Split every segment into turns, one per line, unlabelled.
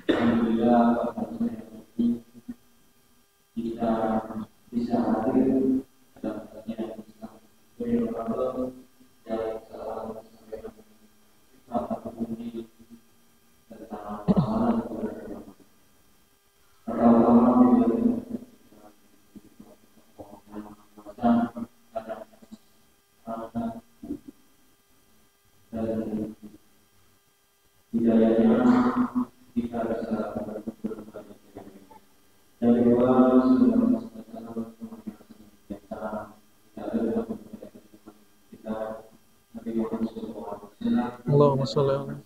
Alhamdulillah kita bisa hadir dalam kajian Islam dan salam sampai ini tentang amalan dan hidayahnya kita bisa dari luar sudah
Allahumma sholli ala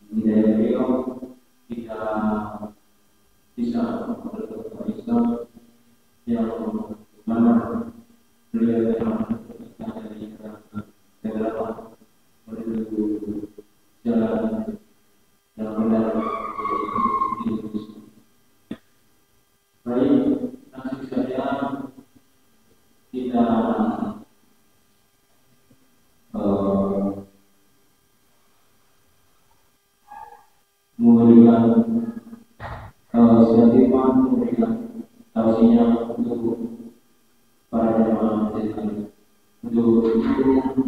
beliau kita bisa berdoa Islam yang mana beliau yang dari menuju jalan yang benar di Indonesia. Baik, langsung saja kita memberikan sentimen, memberikan tausiah untuk para jemaah sekalian untuk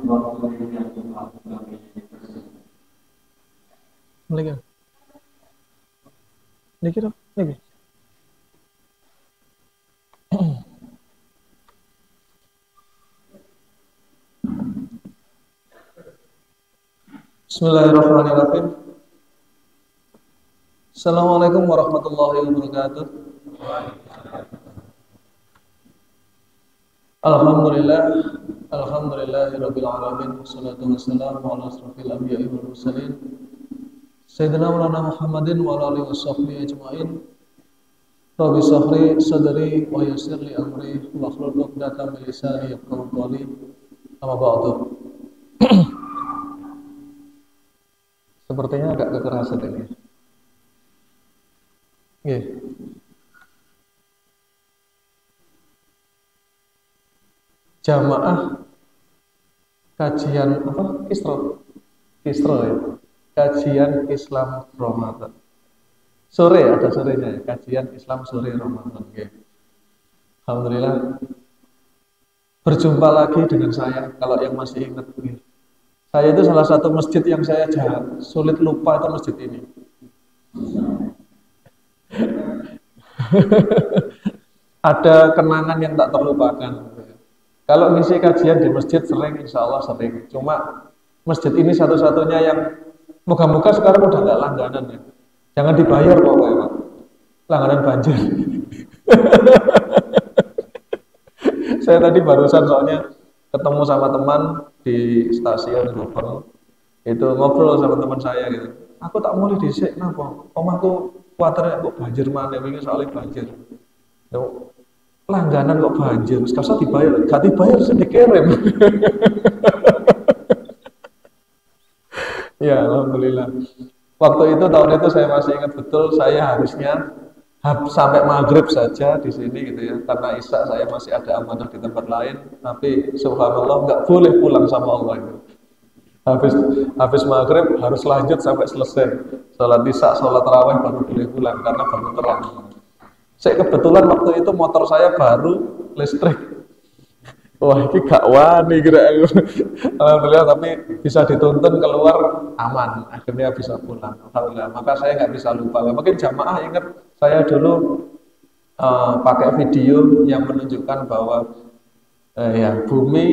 waktu yang tepat kami bersama.
Lagi. Lagi. Bismillahirrahmanirrahim. Assalamualaikum warahmatullahi wabarakatuh. Alhamdulillahirabbil alamin wassalatu wassalamu ala asrofil anbiya'i wal mursalin Sayyidina Maulana Muhammadin wa ala alihi washabbihi ajmain. Rabbi shrah sadri wa yassir li amri wahlul 'uqdatam min lisani yafqahu qawli. Amma ba'du. Sepertinya agak kekerasan ini. Nggih. Jamaah kajian apa? Kisro ya. Kajian Islam Ramadan. Sore ada sorenya ya. Kajian Islam sore Ramadan. Okay. Alhamdulillah. Berjumpa lagi dengan saya. Kalau yang masih ingat begini. Saya itu salah satu masjid yang saya sulit lupa itu masjid ini. Ada kenangan yang tak terlupakan. Kalau ngisi kajian di masjid sering, insya Allah sering. Cuma masjid ini satu-satunya yang moga-moga sekarang udah nggak langganan ya. Jangan dibayar pokoknya Pak. Langganan banjir. Saya tadi barusan soalnya ketemu sama teman di stasiun Gubeng. Itu ngobrol sama teman saya gitu. Aku tak mulai dhisik napa? Omahku kuwatir kok banjir maneh wingi soalnya banjir. Langganan kok banjir, sekasa dibayar, gak dibayar sih dikirim. Ya, alhamdulillah. Waktu itu tahun itu saya masih ingat betul, saya harusnya sampai maghrib saja di sini gitu ya, karena isya saya masih ada amanah di tempat lain, tapi subhanallah nggak boleh pulang sama Allah itu. Habis maghrib harus lanjut sampai selesai. Sholat isya, sholat tarawih baru boleh pulang karena baru terang. Saya kebetulan waktu itu motor saya baru listrik. Wah, ini gak wani kira aku. Alhamdulillah, tapi bisa dituntun keluar aman. Akhirnya bisa pulang. Alhamdulillah. Maka saya nggak bisa lupa. Mungkin jamaah ingat saya dulu pakai video yang menunjukkan bahwa bumi,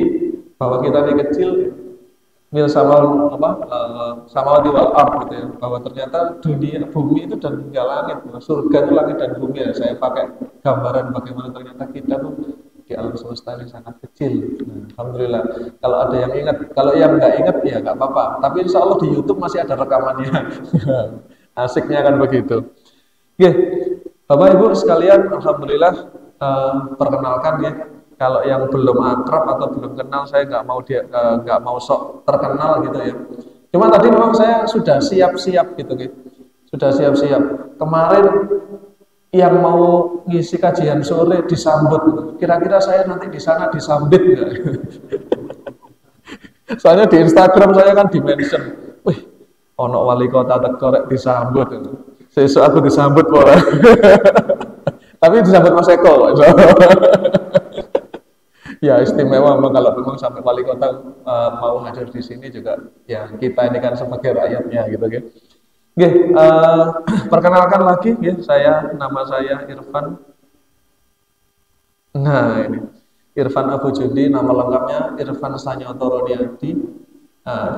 bahwa kita ini kecil, mil sama samawati wal ard gitu ya, bahwa ternyata dunia bumi itu dan hingga langit, surga itu langit dan bumi ya. Saya pakai gambaran bagaimana ternyata kita tuh di alam semesta ini sangat kecil. Nah, alhamdulillah. Kalau ada yang ingat, kalau yang nggak ingat ya nggak apa-apa. Tapi insya Allah di YouTube masih ada rekamannya. Asiknya kan begitu. Oke, Bapak Ibu sekalian, alhamdulillah perkenalkan ya. Kalau yang belum akrab atau belum kenal, saya nggak mau sok terkenal gitu ya. Cuma tadi memang saya sudah siap-siap gitu. Sudah siap-siap. Kemarin yang mau ngisi kajian sore disambut. Kira-kira saya nanti di sana disambit nggak? Soalnya di Instagram saya kan di-mention, wih, ono wali kota teko rek disambut. Sesuk aku disambut ora. Tapi disambut Mas Eko kok. Ya istimewa memang kalau memang sampai wali kota mau hadir di sini juga ya kita ini kan sebagai rakyatnya gitu kan. Oke, perkenalkan lagi ya, nama saya Irfan. Nah ini Irfan Abu Jundi, nama lengkapnya Irfan Sanyoto Roniadi.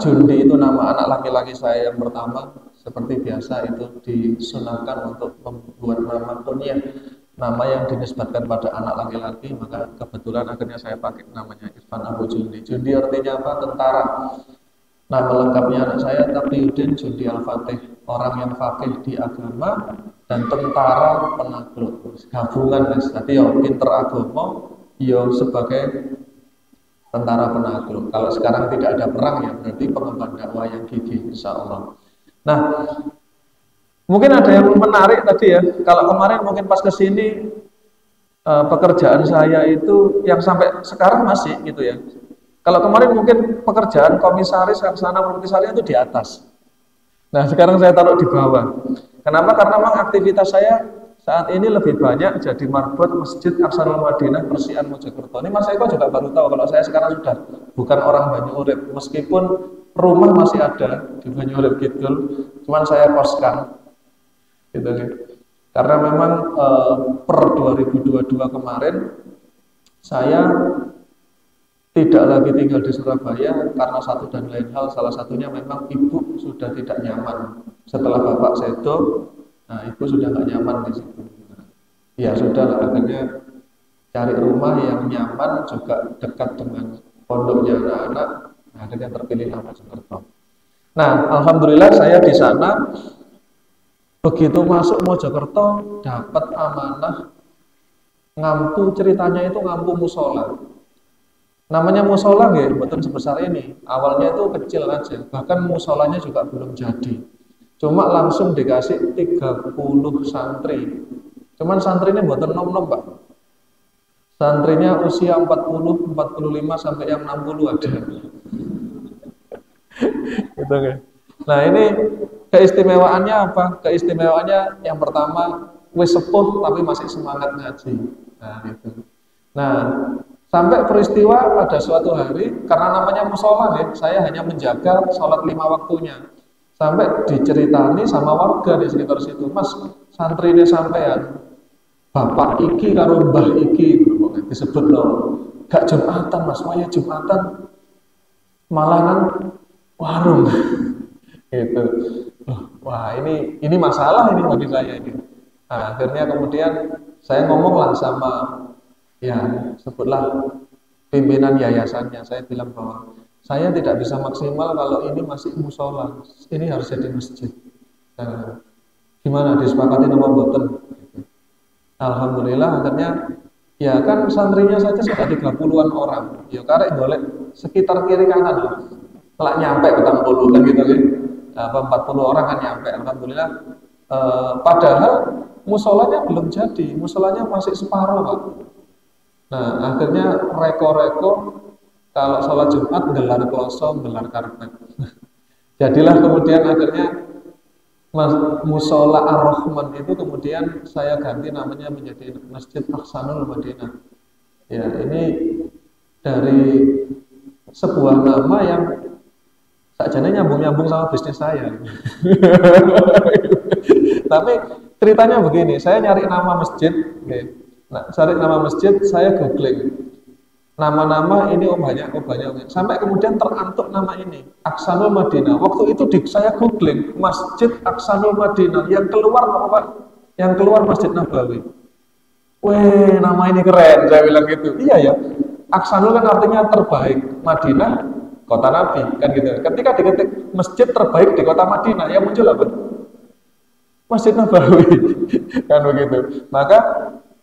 Jundi itu nama anak laki-laki saya yang pertama. Seperti biasa itu disunahkan untuk membuat nama kunyah, nama yang dinisbatkan pada anak laki-laki, maka kebetulan akhirnya saya pakai namanya Irfan Abu Jundi. Jundi artinya apa? Tentara. Nama lengkapnya anak saya Taqiyuddin Jundi Al-Fatih, orang yang fakih di agama dan tentara penakluk. Gabungan guys. Tadi ya pinter agama, ya sebagai tentara penakluk. Kalau sekarang tidak ada perang ya berarti pengemban dakwah yang gigih insya Allah. Nah, mungkin ada yang menarik tadi ya. Kalau kemarin mungkin pas kesini pekerjaan saya itu yang sampai sekarang masih gitu ya. Kalau kemarin mungkin pekerjaan komisaris Laksana Multisari itu di atas. Nah, sekarang saya taruh di bawah. Kenapa? Karena memang aktivitas saya saat ini lebih banyak jadi marbot Masjid Aqsanul Madinah Persian Mojokerto. Ini Mas Eko juga baru tahu kalau saya sekarang sudah bukan orang Banyuurip, meskipun rumah masih ada di Banyuurip Kidul, cuman saya koskan, gitu kan. Karena memang per 2022 kemarin saya tidak lagi tinggal di Surabaya karena satu dan lain hal. Salah satunya memang ibu sudah tidak nyaman setelah bapak sedo. Nah, ibu sudah nggak nyaman di situ. Ya sudah lah, akhirnya cari rumah yang nyaman juga dekat dengan pondoknya anak-anak. Nah, akhirnya terpilih Mojokerto. Nah, alhamdulillah saya di sana begitu masuk Mojokerto dapat amanah ngampu, ceritanya itu ngampu musola. Namanya musola nggih, bukan sebesar ini. Awalnya itu kecil aja, bahkan musolanya juga belum jadi. Cuma langsung dikasih 30 santri. Cuman santrinya buatan nom-nom, Pak. Santrinya usia 40, 45 sampai yang 60 ada. Gitu kan. Nah, ini keistimewaannya apa? Keistimewaannya yang pertama wis sepuh tapi masih semangat ngaji. Nah, gitu. Nah, sampai peristiwa pada suatu hari karena namanya musola ya, saya hanya menjaga sholat 5 waktunya. Sampai diceritani sama warga di sekitar situ, Mas, santri ini sampean bapak iki karo mbah iki disebut loh, gak Jumatan Mas, waya Jumatan malah nang warung gitu. Wah, ini masalah ini bagi saya ini. Nah, akhirnya kemudian saya ngomong lah sama ya sebutlah pimpinan yayasannya. Saya bilang bahwa saya tidak bisa maksimal kalau ini masih musola, ini harus jadi masjid. Nah, gimana disepakati nama boten? Alhamdulillah akhirnya ya kan santrinya saja sudah 30-an orang. Ya karek golek sekitar kiri kanan lah. Lah nyampe petang puluh kan gitu kan. Nah, 40 orang kan nyampe. Alhamdulillah. Padahal musolanya belum jadi, musolanya masih separuh, Pak. Nah, akhirnya reko-reko kalau sholat Jumat gelar kloso, gelar karpet. Jadilah kemudian akhirnya musola Ar-Rahman itu kemudian saya ganti namanya menjadi Masjid Aqsanul Madinah. Ya, ini dari sebuah nama yang sakjane nyambung-nyambung sama bisnis saya. Tapi ceritanya begini, saya nyari nama masjid, nah, cari nama masjid, saya googling. Nama-nama ini banyak. Sampai kemudian terantuk nama ini, Aqsanul Madinah. Waktu itu saya googling, Masjid Aqsanul Madinah. Yang keluar apa Pak? Yang keluar Masjid Nabawi. Weh, nama ini keren, saya bilang gitu. Iya ya, Aqsanul kan artinya terbaik. Madinah, kota Nabi, kan gitu. Ketika diketik masjid terbaik di kota Madinah, yang muncul apa? Masjid Nabawi, kan begitu. Maka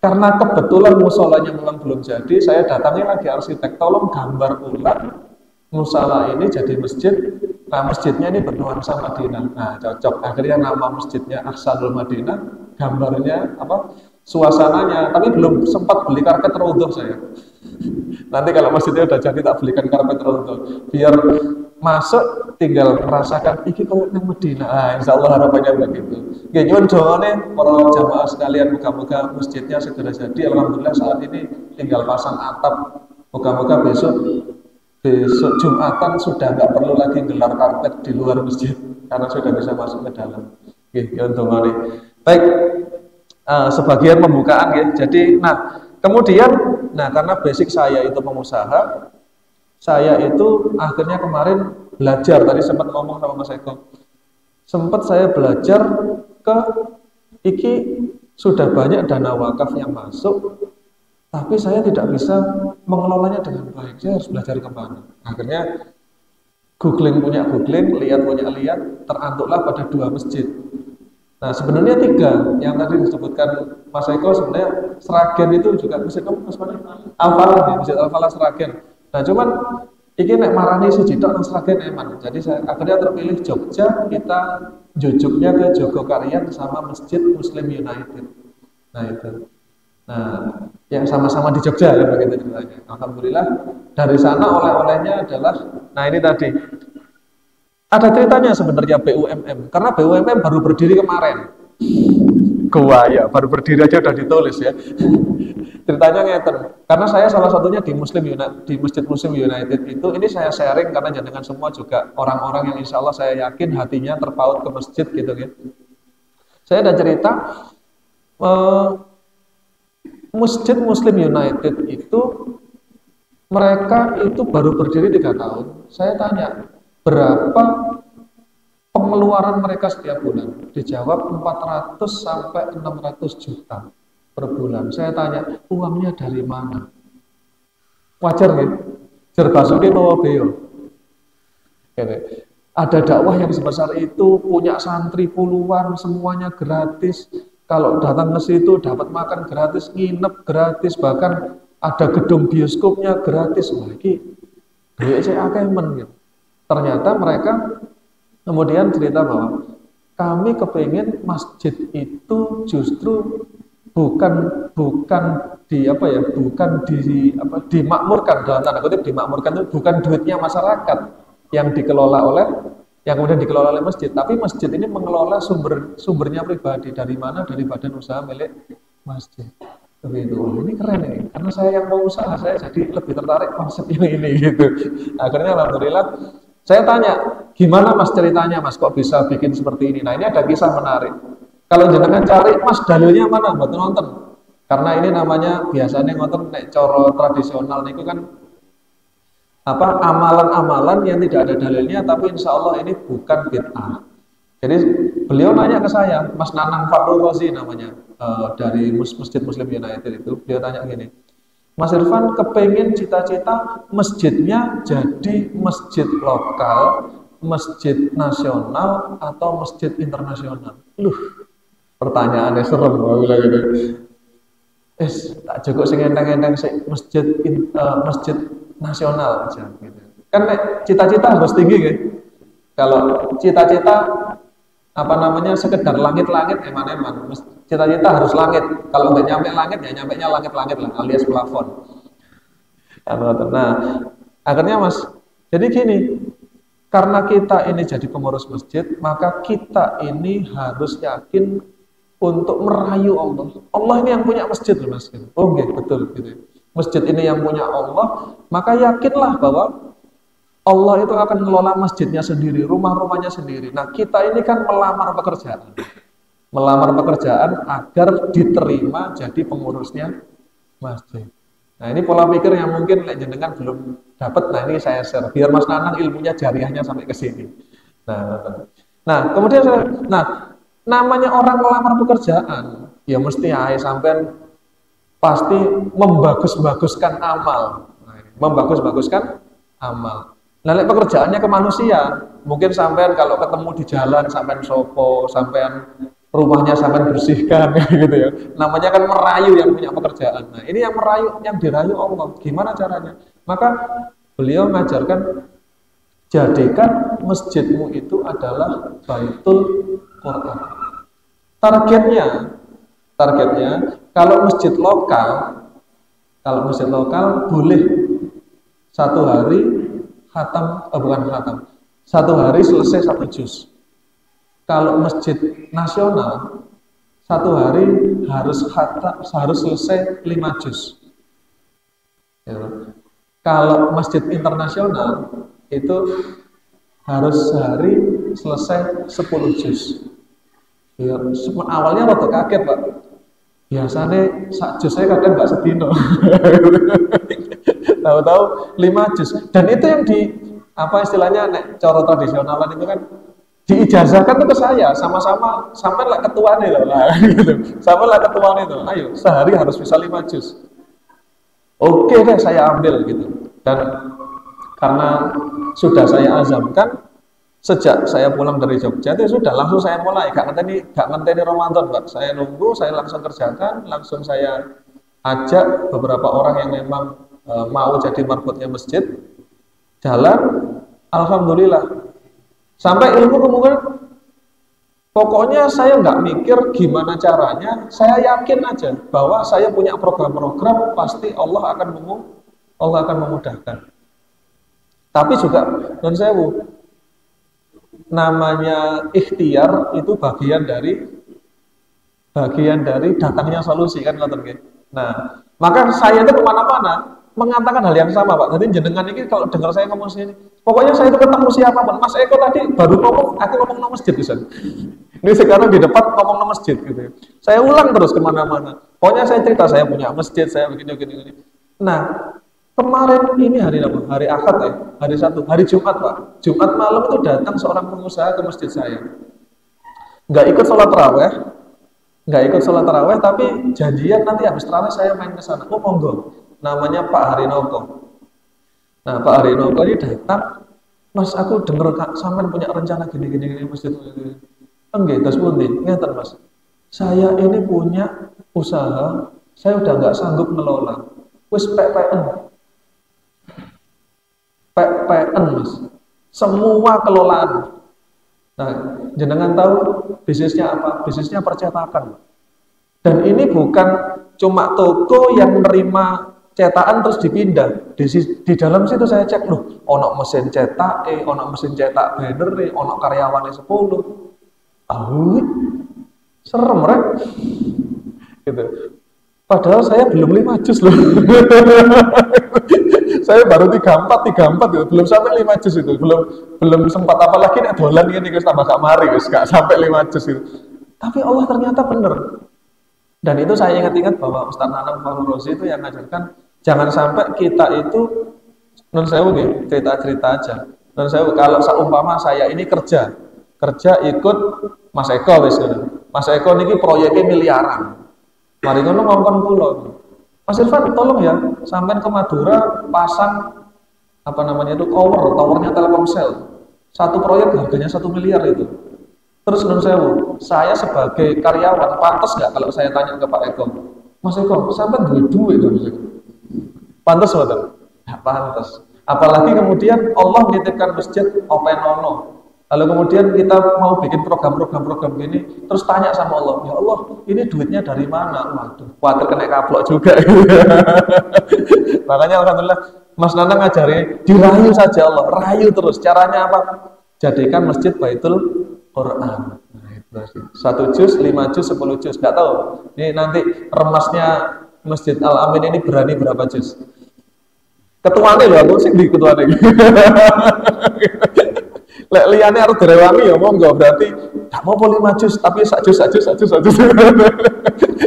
karena kebetulan musolanya memang belum jadi, saya datangi lagi arsitek, tolong gambar ulang musola ini jadi masjid. Nah, masjidnya ini bernuansa Madinah. Nah, cocok. Akhirnya nama masjidnya Aqsanul Madinah, gambarnya apa? suasananya, tapi belum sempat beli karpet rodok saya. Nanti kalau masjidnya udah jadi tak belikan karpet rodok, biar masuk tinggal merasakan iki kalau nang Medina. Nah, insya Allah harapannya begitu. Nggih nyuwun dongane para jamaah sekalian, muga-muga masjidnya segera jadi. Alhamdulillah saat ini tinggal pasang atap. Moga-moga besok Jumatan sudah nggak perlu lagi gelar karpet di luar masjid karena sudah bisa masuk ke dalam. Nggih, nyuwun dongane. Baik, sebagian pembukaan ya. Jadi, kemudian, karena basic saya itu pengusaha, saya itu akhirnya kemarin belajar, tadi sempat ngomong sama Mas Eko, sempat saya belajar ke iki sudah banyak dana wakaf yang masuk, tapi saya tidak bisa mengelolanya dengan baik, saya harus belajar kemana. Akhirnya googling, lihat, terantuklah pada 2 masjid. Nah sebenarnya 3, yang tadi disebutkan Mas Eko, sebenarnya Sragen itu juga masjid Mas Al-Falah ya, Masjid Al-Falah Sragen. Nah cuman iki nek marani siji tok nang Sragen eman. Jadi saya akhirnya terpilih Jogja, kita jujuknya ke Jogokarian sama Masjid Muslim United. Nah itu. Nah, yang sama-sama di Jogja kan begitu ceritanya. Alhamdulillah dari sana oleh-olehnya adalah ini tadi. Ada ceritanya sebenarnya BUMM, karena BUMM baru berdiri kemarin. Gua ya, baru berdiri aja udah ditulis ya. Ceritanya ngeten, karena saya salah satunya di Masjid Muslim United itu, ini saya sharing karena jenengan semua juga orang-orang yang insya Allah saya yakin hatinya terpaut ke masjid gitu ya. Saya ada cerita, Masjid Muslim United itu mereka itu baru berdiri 3 tahun. Saya tanya, berapa pengeluaran mereka setiap bulan? Dijawab 400 sampai 600 juta per bulan. Saya tanya, uangnya dari mana? Wajar ya? Jerbasuki mau beo. Ada dakwah yang sebesar itu, punya santri puluhan, semuanya gratis. Kalau datang ke situ dapat makan gratis, nginep gratis, bahkan ada gedung bioskopnya gratis. Lagi duit saya akemen gitu. Ternyata mereka kemudian cerita bahwa kami kepingin masjid itu justru bukan dimakmurkan, dalam tanda kutip dimakmurkan itu bukan duitnya masyarakat yang kemudian dikelola oleh masjid, tapi masjid ini mengelola sumbernya pribadi. Dari mana? Dari badan usaha milik masjid. Begitu. Ini keren ini, karena saya yang mau usaha, saya jadi lebih tertarik konsep ini gitu. Akhirnya alhamdulillah saya tanya, gimana Mas ceritanya Mas kok bisa bikin seperti ini? Nah ini ada kisah menarik. Kalau jenengan cari Mas dalilnya mana buat nonton? Karena ini namanya biasanya nonton nek coro tradisional niku kan amalan-amalan yang tidak ada dalilnya, tapi insya Allah ini bukan bid'ah. Jadi beliau nanya ke saya, Mas Nanang Fakrul Razi namanya, dari Masjid Muslim United itu, beliau tanya gini, Mas Irfan kepengen cita-cita masjidnya jadi masjid lokal, masjid nasional, atau masjid internasional. Pertanyaannya serem. Tak cukup sing enteng-enteng sih masjid nasional aja gitu. Kan cita-cita harus tinggi ya. Kalau cita-cita sekedar langit-langit eman-eman. Cita-cita harus langit. Kalau nggak nyampe langit ya nyampe-nya langit-langit lah, alias plafon. Nah, akhirnya Mas, jadi gini, karena kita ini jadi pengurus masjid, maka kita ini harus yakin untuk merayu Allah. Allah ini yang punya masjid loh Mas. Oh iya, betul gitu. Masjid ini yang punya Allah, maka yakinlah bahwa Allah itu akan mengelola masjidnya sendiri, rumah-rumahnya sendiri. Nah, kita ini kan melamar pekerjaan agar diterima jadi pengurusnya masjid. Nah, ini pola pikir yang mungkin jenengan belum dapat. Nah, ini saya share biar Mas Nanang ilmunya jariahnya sampai ke sini. Nah, kemudian namanya orang melamar pekerjaan, ya mesti sampean pasti membagus-baguskan amal. Nah, pekerjaannya ke manusia, mungkin sampean kalau ketemu di jalan sampean sopo, sampean rumahnya sampean bersihkan gitu ya. Namanya kan merayu yang punya pekerjaan. Nah, ini yang dirayu Allah. Gimana caranya? Maka beliau mengajarkan jadikan masjidmu itu adalah Baitul Quran. Targetnya Kalau masjid lokal boleh satu hari khatam, bukan khatam, satu hari selesai 1 juz. Kalau masjid nasional satu hari harus selesai 5 juz. Ya. Kalau masjid internasional itu harus sehari selesai 10 juz. Ya, awalnya waktu kaget Pak. Biasanya sak juz saya kadang nggak sedino. Tahu-tahu 5 juz. Dan itu yang istilahnya cara tradisionalan itu kan diijazahkan itu ke saya, sama-sama sampai lah ketuanya loh, gitu. Sampai lah ketuanya itu, ayo sehari harus bisa 5 juz. Oke deh, saya ambil gitu. Dan karena sudah saya azamkan sejak saya pulang dari Jogja itu sudah langsung saya mulai, gak ngenteni Ramadan Pak. Saya nunggu, saya langsung kerjakan, langsung saya ajak beberapa orang yang memang mau jadi marbotnya masjid jalan, alhamdulillah. Sampai ilmu kemudian pokoknya saya nggak mikir gimana caranya, saya yakin aja bahwa saya punya program-program pasti Allah akan memudahkan. Tapi juga non sewu, namanya ikhtiar itu bagian dari datangnya solusi kan ngoten nggih. Nah, maka saya itu kemana-mana mengatakan hal yang sama Pak. Tadi jenengan ini kalau dengar saya ngomong sini, pokoknya saya itu ketemu siapapun. Mas Eko tadi baru ngomong, aku ngomong no masjid bisa. Ini sekarang di depan ngomong no masjid gitu. Saya ulang terus kemana-mana. Pokoknya saya cerita saya punya masjid, saya begini. Nah, kemarin ini hari apa? Hari Ahad ya, hari Jumat Pak. Jumat malam itu datang seorang pengusaha ke masjid saya. Nggak ikut sholat taraweh, tapi janjian nanti habis taraweh saya main ke sana. Oh monggo. Namanya Pak Harinoko. Nah Pak Harinoko ini datang, Mas aku dengar sampean punya rencana gini masjid. Enggak, terus pundi, ngeten Mas. Saya ini punya usaha, saya udah nggak sanggup ngelola. Wis PPN Mas. Semua kelolaan. Nah, jenengan tahu bisnisnya apa? Bisnisnya percetakan. Dan ini bukan cuma toko yang menerima cetakan terus dipindah. Di dalam situ saya cek, loh, ono mesin cetak, ono mesin cetak banner, ono karyawannya 10. Serem rek. Gitu. Padahal saya belum 5 juz loh. Saya baru 34 gitu. Belum sampai 5 juz itu. Belum sempat, apalagi nek dolan ini guys tambah gak mari guys, gak sampai 5 juz itu. Tapi Allah ternyata bener. Dan itu saya ingat-ingat bahwa Ustaz Nanang Fahru Rozi itu yang ngajarkan jangan sampai kita itu non sewu nih, cerita-cerita aja. Non sewu kalau seumpama saya ini kerja ikut Mas Eko wis ngono. Mas Eko niki proyeknya miliaran. Mari ngono ngongkon kula. Mas Irfan tolong ya sampean ke Madura pasang towernya Telkomsel. Satu proyek harganya 1 miliar itu. Terus non sewu, saya sebagai karyawan pantas nggak kalau saya tanya ke Pak Eko, Mas Eko, sampai duit dong Mas Eko? Pantas betul? Nggak pantas. Apalagi kemudian Allah menitipkan masjid open ono. Lalu kemudian kita mau bikin program gini, terus tanya sama Allah, ya Allah, ini duitnya dari mana? Waduh, khawatir kena kaplok juga. Makanya alhamdulillah, Mas Nanang ngajari, dirayu saja Allah, rayu terus. Caranya apa? Jadikan masjid Baitul Quran. Nah, itu 1 juz, 5 juz, 10 juz. Nggak tahu. Ini nanti remasnya Masjid Al Amin ini berani berapa juz? Ketuane loh, aku sih di ketuane. Lek liyane harus direwangi ya monggo, berarti gak mau 5 juz, tapi 1 juz.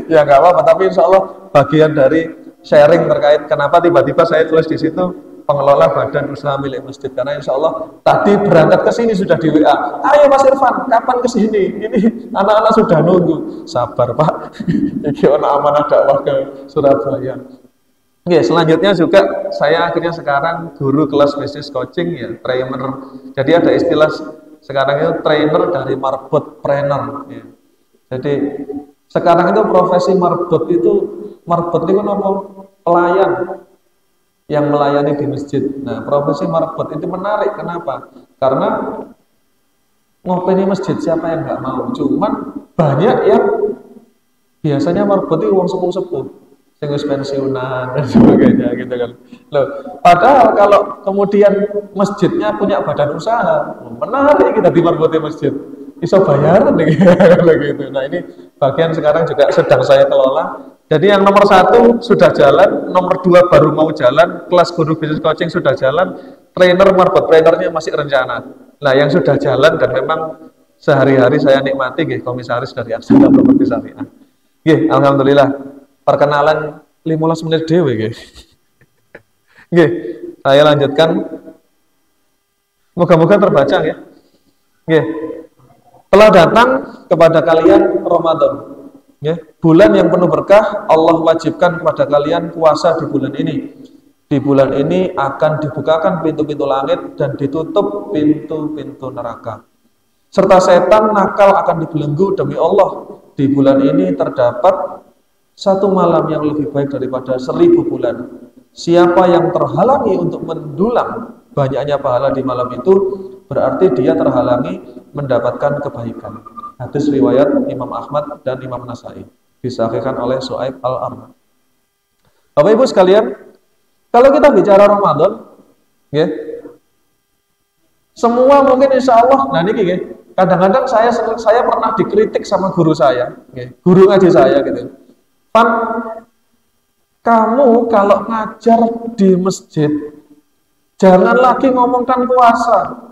Ya nggak apa-apa, tapi insya Allah bagian dari sharing terkait kenapa tiba-tiba saya tulis di situ pengelola badan usaha milik masjid, karena insya Allah tadi berangkat ke sini sudah di WA, ayo Mas Irfan kapan ke sini, ini anak-anak sudah nunggu. Sabar Pak, ini orang amanah dakwah ke Surabaya. Oke, selanjutnya juga saya akhirnya sekarang guru kelas bisnis coaching ya, trainer. Jadi ada istilah sekarang itu trainer dari marbot trainer ya. Jadi sekarang itu profesi marbot itu apa? Pelayan yang melayani di masjid. Nah, profesi marbot itu menarik. Kenapa? Karena ngopeni masjid siapa yang nggak mau. Cuman banyak yang Biasanya marbot itu uang sepuh-sepuh, sing wis pensiunan dan sebagainya gitu kan. Loh, padahal kalau kemudian masjidnya punya badan usaha, menarik kita di marbotnya masjid. Iso bayaran nih kalau gitu. Nah ini bagian sekarang juga sedang saya kelola. Jadi yang nomor 1 sudah jalan, nomor 2 baru mau jalan, kelas guru bisnis coaching sudah jalan, trainer marbot trainernya masih rencana. Nah yang sudah jalan dan memang sehari-hari saya nikmati komisaris dari Aksara Properti Syariah. Alhamdulillah. Perkenalan 15 menit dewe nggih. Nggih, saya lanjutkan. Moga-moga terbaca ya. Nggih. Telah datang kepada kalian Ramadan. Nggih, bulan yang penuh berkah, Allah wajibkan kepada kalian puasa di bulan ini. Di bulan ini akan dibukakan pintu-pintu langit dan ditutup pintu-pintu neraka. Serta setan nakal akan dibelenggu demi Allah. Di bulan ini terdapat satu malam yang lebih baik daripada 1000 bulan. Siapa yang terhalangi untuk mendulang banyaknya pahala di malam itu, berarti dia terhalangi mendapatkan kebaikan. Hadis riwayat Imam Ahmad dan Imam Nasai, disahihkan oleh Su'aib Al-Arma. Bapak Ibu sekalian, kalau kita bicara Ramadan, ya, semua mungkin insya Allah, nah ini kadang-kadang saya pernah dikritik sama guru saya, guru ngaji saya gitu. Pan, kamu kalau ngajar di masjid, jangan lagi ngomongkan puasa,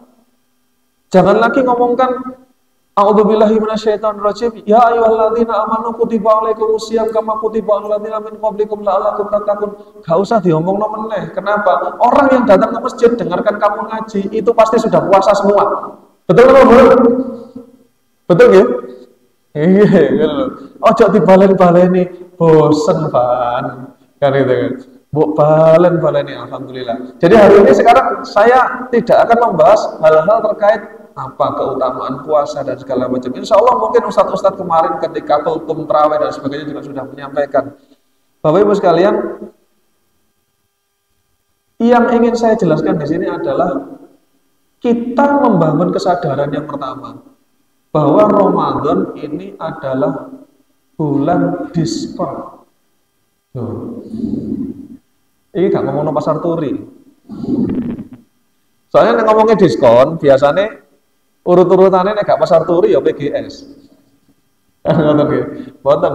jangan lagi ngomongkan a'udzubillahi minasyaitonirrajim, ya ayyuhalladzina amanu kutiba alaikumusiyam kama kutiba alal ladzina min qablikum la'allakum tattaqun. Gak usah diomongno meneh. Kenapa? Orang yang datang ke masjid dengarkan kamu ngaji itu pasti sudah puasa semua. Betul nggak, Bu? Betul ya? Iya, ojo dibalen-baleni, bosen kan itu kan. Bu balen-baleni, alhamdulillah. Jadi hari ini sekarang saya tidak akan membahas hal-hal terkait apa keutamaan puasa dan segala macam. Insya Allah mungkin ustadz-ustadz kemarin ketika kultum terawih dan sebagainya juga sudah menyampaikan. Bapak Ibu sekalian, yang ingin saya jelaskan di sini adalah kita membangun kesadaran yang pertama bahwa Ramadan ini adalah bulan diskon. Ini gak ngomong pasar turi. Soalnya ngomongnya diskon, biasanya urut-urutannya gak pasar turi ya PGS. Boten.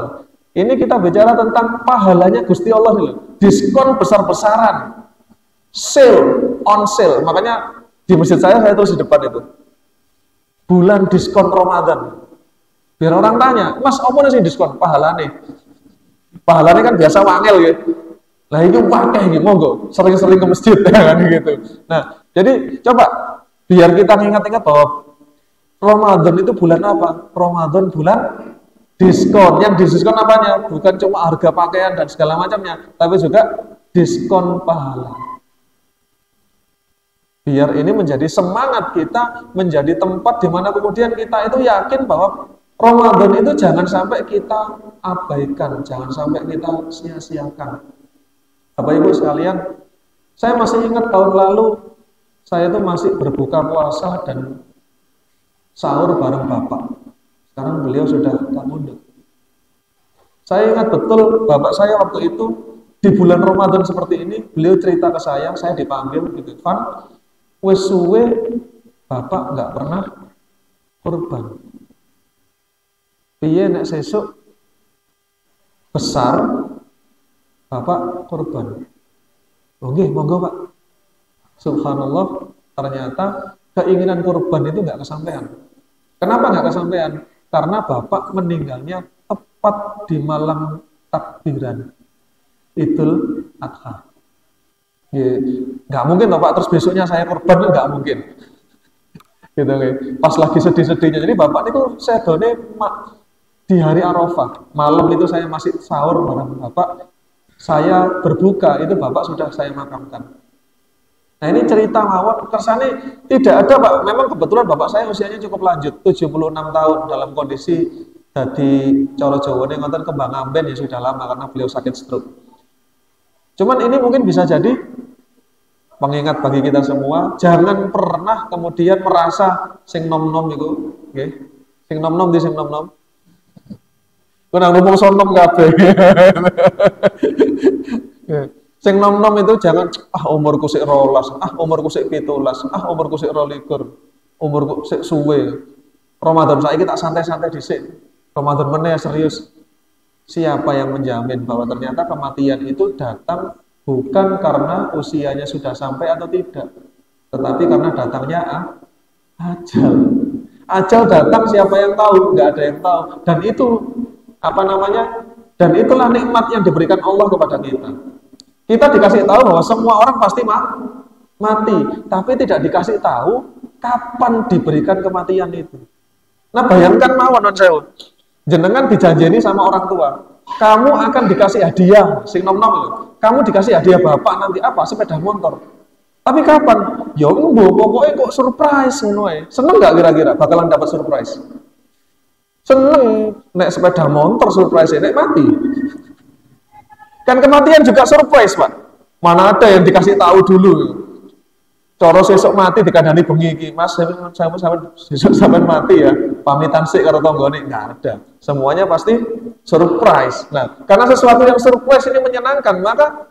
Ini kita bicara tentang pahalanya Gusti Allah dulu. Diskon besar-besaran. Sale, on sale. Makanya di masjid saya tulis di depan itu. Bulan diskon Ramadan. Biar orang tanya, Mas, apa sih diskon? Pahalane. Pahalane kan biasa wangel ya. Lah itu pakai gitu, monggo sering-sering ke masjid kan gitu. Nah, jadi coba biar kita ingat-ingat bahwa Ramadan itu bulan apa? Ramadan bulan diskon. Yang diskon apanya? Bukan cuma harga pakaian dan segala macamnya, tapi juga diskon pahala. Biar ini menjadi semangat kita, menjadi tempat di mana kemudian kita itu yakin bahwa Ramadan itu jangan sampai kita abaikan, jangan sampai kita sia-siakan. Bapak Ibu sekalian, saya masih ingat tahun lalu saya itu masih berbuka puasa dan sahur bareng Bapak. Sekarang beliau sudah kabundut. Saya ingat betul Bapak saya waktu itu di bulan Ramadan seperti ini, beliau cerita ke saya dipanggil gitu, Van, wes suwe Bapak nggak pernah kurban. Piye nek sesuk besar Bapak kurban. Oke, monggo Pak. Subhanallah, ternyata keinginan kurban itu nggak kesampaian. Kenapa nggak kesampaian? Karena Bapak meninggalnya tepat di malam takbiran Idul Adha. Nggak mungkin toh Pak, terus besoknya saya kurban, nggak mungkin. Gitu, pas lagi sedih-sedihnya. Jadi Bapak itu saya done di hari Arafah. Malam itu saya masih sahur bareng Bapak. Saya berbuka, itu Bapak sudah saya makamkan. Nah ini cerita mawon, kersane tidak ada Pak. Memang kebetulan Bapak saya usianya cukup lanjut, 76 tahun dalam kondisi dadi cara Jawane ngoten kembang amben ya sudah lama karena beliau sakit stroke. Cuman ini mungkin bisa jadi pengingat bagi kita semua, jangan pernah kemudian merasa sing nom-nom itu, nggih. Sing nom-nom di sing nom-nom. Kena ngomong sonom kabeh. Sing nom-nom itu jangan umurku sik 12, umurku sik 17, umurku sik 22, umurku sik suwe. Ramadan saiki tak santai-santai dhisik. Ramadan meneh serius. Siapa yang menjamin bahwa ternyata kematian itu datang bukan karena usianya sudah sampai atau tidak, tetapi karena datangnya ajal. Ajal datang siapa yang tahu? Nggak ada yang tahu. Dan itu dan itulah nikmat yang diberikan Allah kepada kita. Kita dikasih tahu bahwa semua orang pasti mati, tapi tidak dikasih tahu kapan diberikan kematian itu. Nah, bayangkan mawon non sewu. Jenengan dijanjeni sama orang tua, kamu akan dikasih hadiah, sing nom-nom itu. Kamu dikasih hadiah bapak nanti apa? Sepeda motor. Tapi kapan? Ya pokoknya kok surprise ngono ae. Seneng nggak kira-kira bakalan dapat surprise? Seneng nek sepeda motor surprise nek mati. Kan kematian juga surprise, Pak. Mana ada yang dikasih tahu dulu. Coro sesuk mati dikandani bengi iki, Mas, sesuk sampean mati ya. Pamitan sik karo tanggane enggak ada. Semuanya pasti surprise. Nah, karena sesuatu yang surprise ini menyenangkan, maka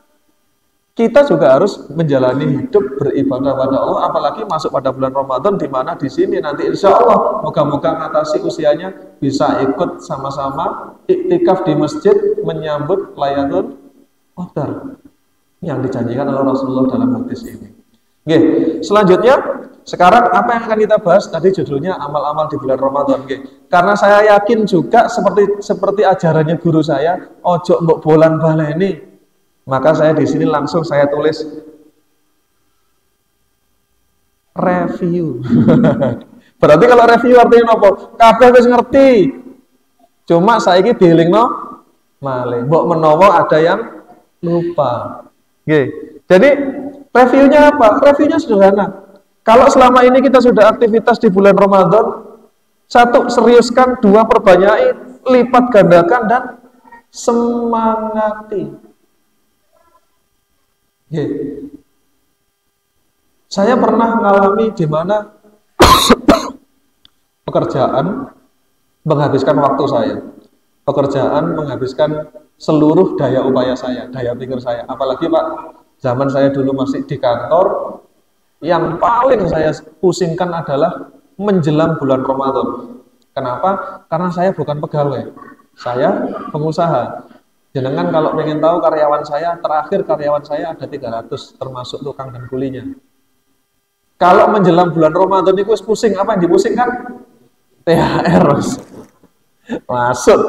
kita juga harus menjalani hidup beribadah pada Allah, apalagi masuk pada bulan Ramadan di mana di sini nanti insya Allah moga-moga mengatasi usianya bisa ikut sama-sama iktikaf di masjid menyambut Lailatul Qadar yang dijanjikan oleh Rasulullah dalam hadis ini. Oke, selanjutnya sekarang apa yang akan kita bahas? Tadi judulnya amal-amal di bulan Ramadan. Oke. Karena saya yakin juga seperti ajarannya guru saya, ojo mbok bolan baleni. Maka saya di sini langsung saya tulis review. Berarti kalau review artinya apa? Kabeh wis ngerti. Cuma saiki dielingno malih. Mbok menawa ada yang lupa. Nggih. Jadi reviewnya apa? Reviewnya sederhana. Kalau selama ini kita sudah aktivitas di bulan Ramadan, satu, seriuskan, dua, perbanyaki, lipat gandakan, dan semangati. Saya pernah mengalami di mana pekerjaan menghabiskan waktu saya, pekerjaan menghabiskan seluruh daya upaya saya, daya pikir saya. Apalagi Pak, zaman saya dulu masih di kantor, yang paling saya pusingkan adalah menjelang bulan Ramadan. Kenapa? Karena saya bukan pegawai, saya pengusaha. Jenengan kalau pengen tahu karyawan saya, terakhir karyawan saya ada 300, termasuk tukang dan kulinya. Kalau menjelang bulan Ramadan itu pusing, apa yang dipusingkan? THR. Masuk.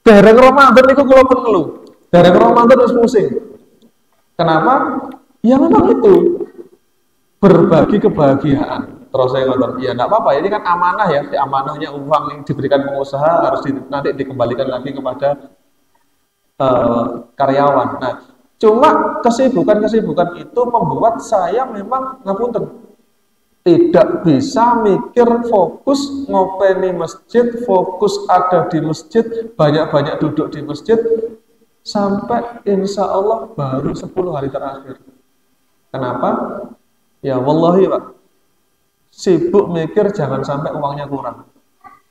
Dereng Ramadan itu kalau pun ngeluh. Dereng Ramadan harus pusing. Kenapa? Ya memang itu. Berbagi kebahagiaan. Terus saya ngomong, ya enggak apa-apa, ini kan amanah ya. Amanahnya uang yang diberikan pengusaha harus nanti dikembalikan lagi kepada karyawan. Nah, cuma kesibukan itu membuat saya memang ngapunten tidak bisa mikir fokus ngopeni masjid, fokus ada di masjid, banyak-banyak duduk di masjid sampai insya Allah baru 10 hari terakhir. Kenapa? Ya wallahi Pak, sibuk mikir jangan sampai uangnya kurang.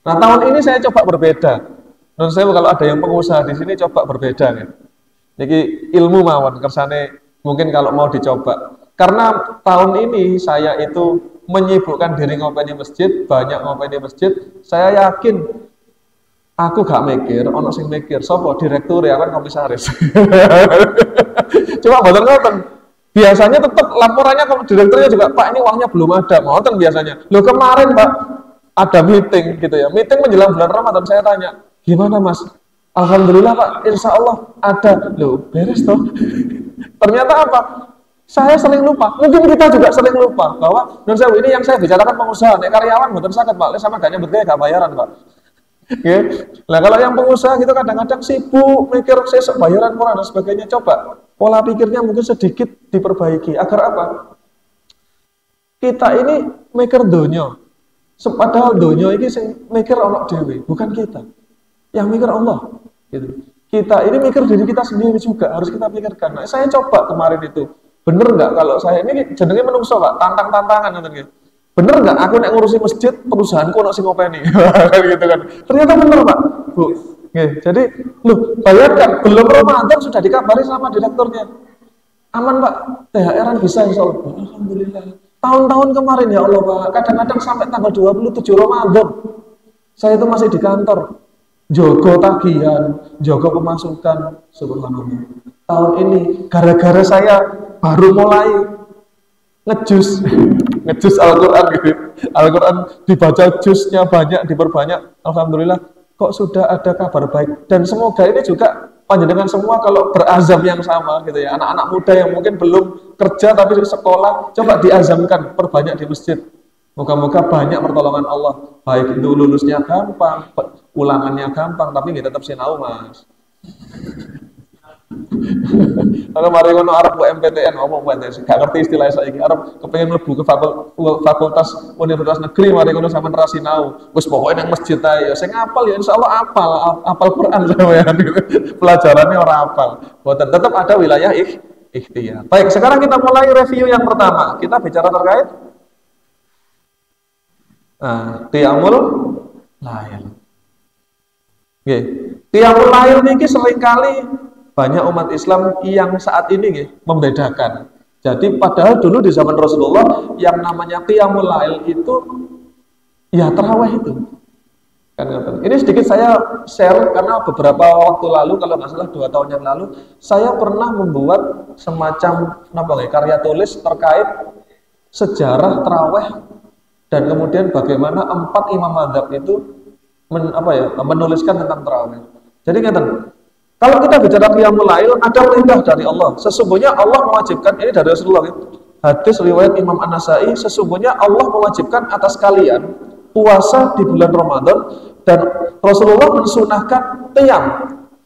Nah, tahun ini saya coba berbeda. Menurut saya kalau ada yang pengusaha di sini coba berbeda kan. Jadi ilmu mawon kersane mungkin kalau mau dicoba. Karena tahun ini saya itu menyibukkan diri ngopeni masjid, banyak ngopeni masjid. Saya yakin aku gak mikir, ono sing mikir. Sopo direktur ya kan komisaris. Cuma boten-boten. Biasanya tetap laporannya ke direkturnya juga, Pak ini uangnya belum ada. Ngoten biasanya. Loh kemarin Pak ada meeting gitu ya. Meeting menjelang bulan Ramadan saya tanya, gimana Mas? Alhamdulillah Pak, insya Allah ada. Loh, beres toh. Ternyata apa? Saya sering lupa. Mungkin kita juga sering lupa bahwa non sewu ini yang saya bicarakan pengusaha, nek karyawan betul sakit Pak, sama gak nyebut gak bayaran Pak. Oke. Nah kalau yang pengusaha gitu kadang-kadang sibuk mikir sesuk bayaran murah dan sebagainya. Coba pola pikirnya mungkin sedikit diperbaiki agar apa? Kita ini mikir donya. Padahal donya ini mikir ono dhewe, bukan kita. Yang mikir Allah gitu. Kita ini mikir diri kita sendiri juga harus kita pikirkan. Nah, saya coba kemarin itu. Bener nggak kalau saya ini jenenge menungso Pak, tantang-tantangan ngoten nggih. Bener nggak aku nek ngurusi masjid perusahaanku ono sing ngopeni. Gitu kan. Ternyata bener Pak. Bu, Jadi, bayangkan belum Ramadan sudah dikabari sama direkturnya. Aman Pak, THR-an bisa insya Allah. Alhamdulillah. Tahun-tahun kemarin ya Allah Pak, kadang-kadang sampai tanggal 27 Ramadan. Saya itu masih di kantor. Jogo tagihan, jogo pemasukan, subhanallah. Tahun ini, gara-gara saya baru mulai ngejus Al-Quran gitu. Al-Quran dibaca jusnya banyak, diperbanyak. Alhamdulillah, kok sudah ada kabar baik. Dan semoga ini juga panjenengan semua kalau berazam yang sama gitu ya. Anak-anak muda yang mungkin belum kerja tapi di sekolah, coba diazamkan, perbanyak di masjid. Moga-moga banyak pertolongan Allah. Baik itu lulusnya gampang, ulangannya gampang, tapi nggak tetap sinau Mas. Kalau mari ngono arep ku MPTN ngomong wae gak ngerti istilah saiki arep kepengin mlebu ke fakultas universitas negeri mari ngono sampean ra sinau wis pokoke nang masjid ae ya sing apal ya insyaallah apal Quran sampean gitu. Pelajarannya ora apal boten tetap ada wilayah ikhtiar. Baik, sekarang kita mulai review yang pertama. Kita bicara terkait qiyamul lail. Nggih, qiyamul lail niki seringkali banyak umat Islam yang saat ini membedakan. Jadi padahal dulu di zaman Rasulullah yang namanya qiyamul lail itu ya tarawih itu. Ini sedikit saya share karena beberapa waktu lalu, kalau nggak salah 2 tahun yang lalu, saya pernah membuat semacam karya tulis terkait sejarah tarawih dan kemudian bagaimana 4 imam madzhab itu menuliskan tentang tarawih. Jadi kalau kita bicara qiyamul lail, ada perintah dari Allah. Sesungguhnya Allah mewajibkan, ini dari Rasulullah, hadis riwayat Imam An-Nasai, sesungguhnya Allah mewajibkan atas kalian puasa di bulan Ramadan, dan Rasulullah mensunahkan qiyam,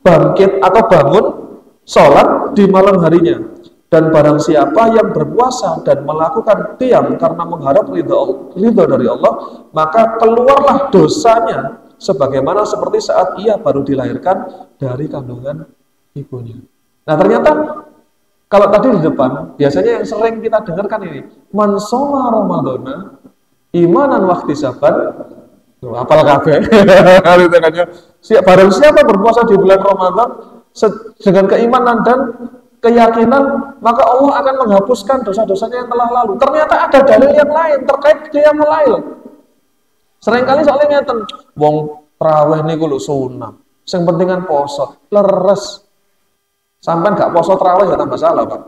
bangkit atau bangun, sholat di malam harinya. Dan barang siapa yang berpuasa dan melakukan qiyam karena mengharap ridha dari Allah, maka keluarlah dosanya sebagaimana seperti saat ia baru dilahirkan dari kandungan ibunya. Nah ternyata kalau tadi di depan biasanya yang sering kita dengarkan ini man shoma ramadhana imanan wahtisaban, apal kabeh. Barang siapa berpuasa di bulan Ramadan dengan keimanan dan keyakinan, maka Allah akan menghapuskan dosa-dosanya yang telah lalu. Ternyata ada dalil yang lain terkait qiyamul lail. Seringkali soalnya ngeten, wong traweh niku lho sunah. Sing pentingan poso, leres. Sampai gak poso traweh ya tambah salah, Pak.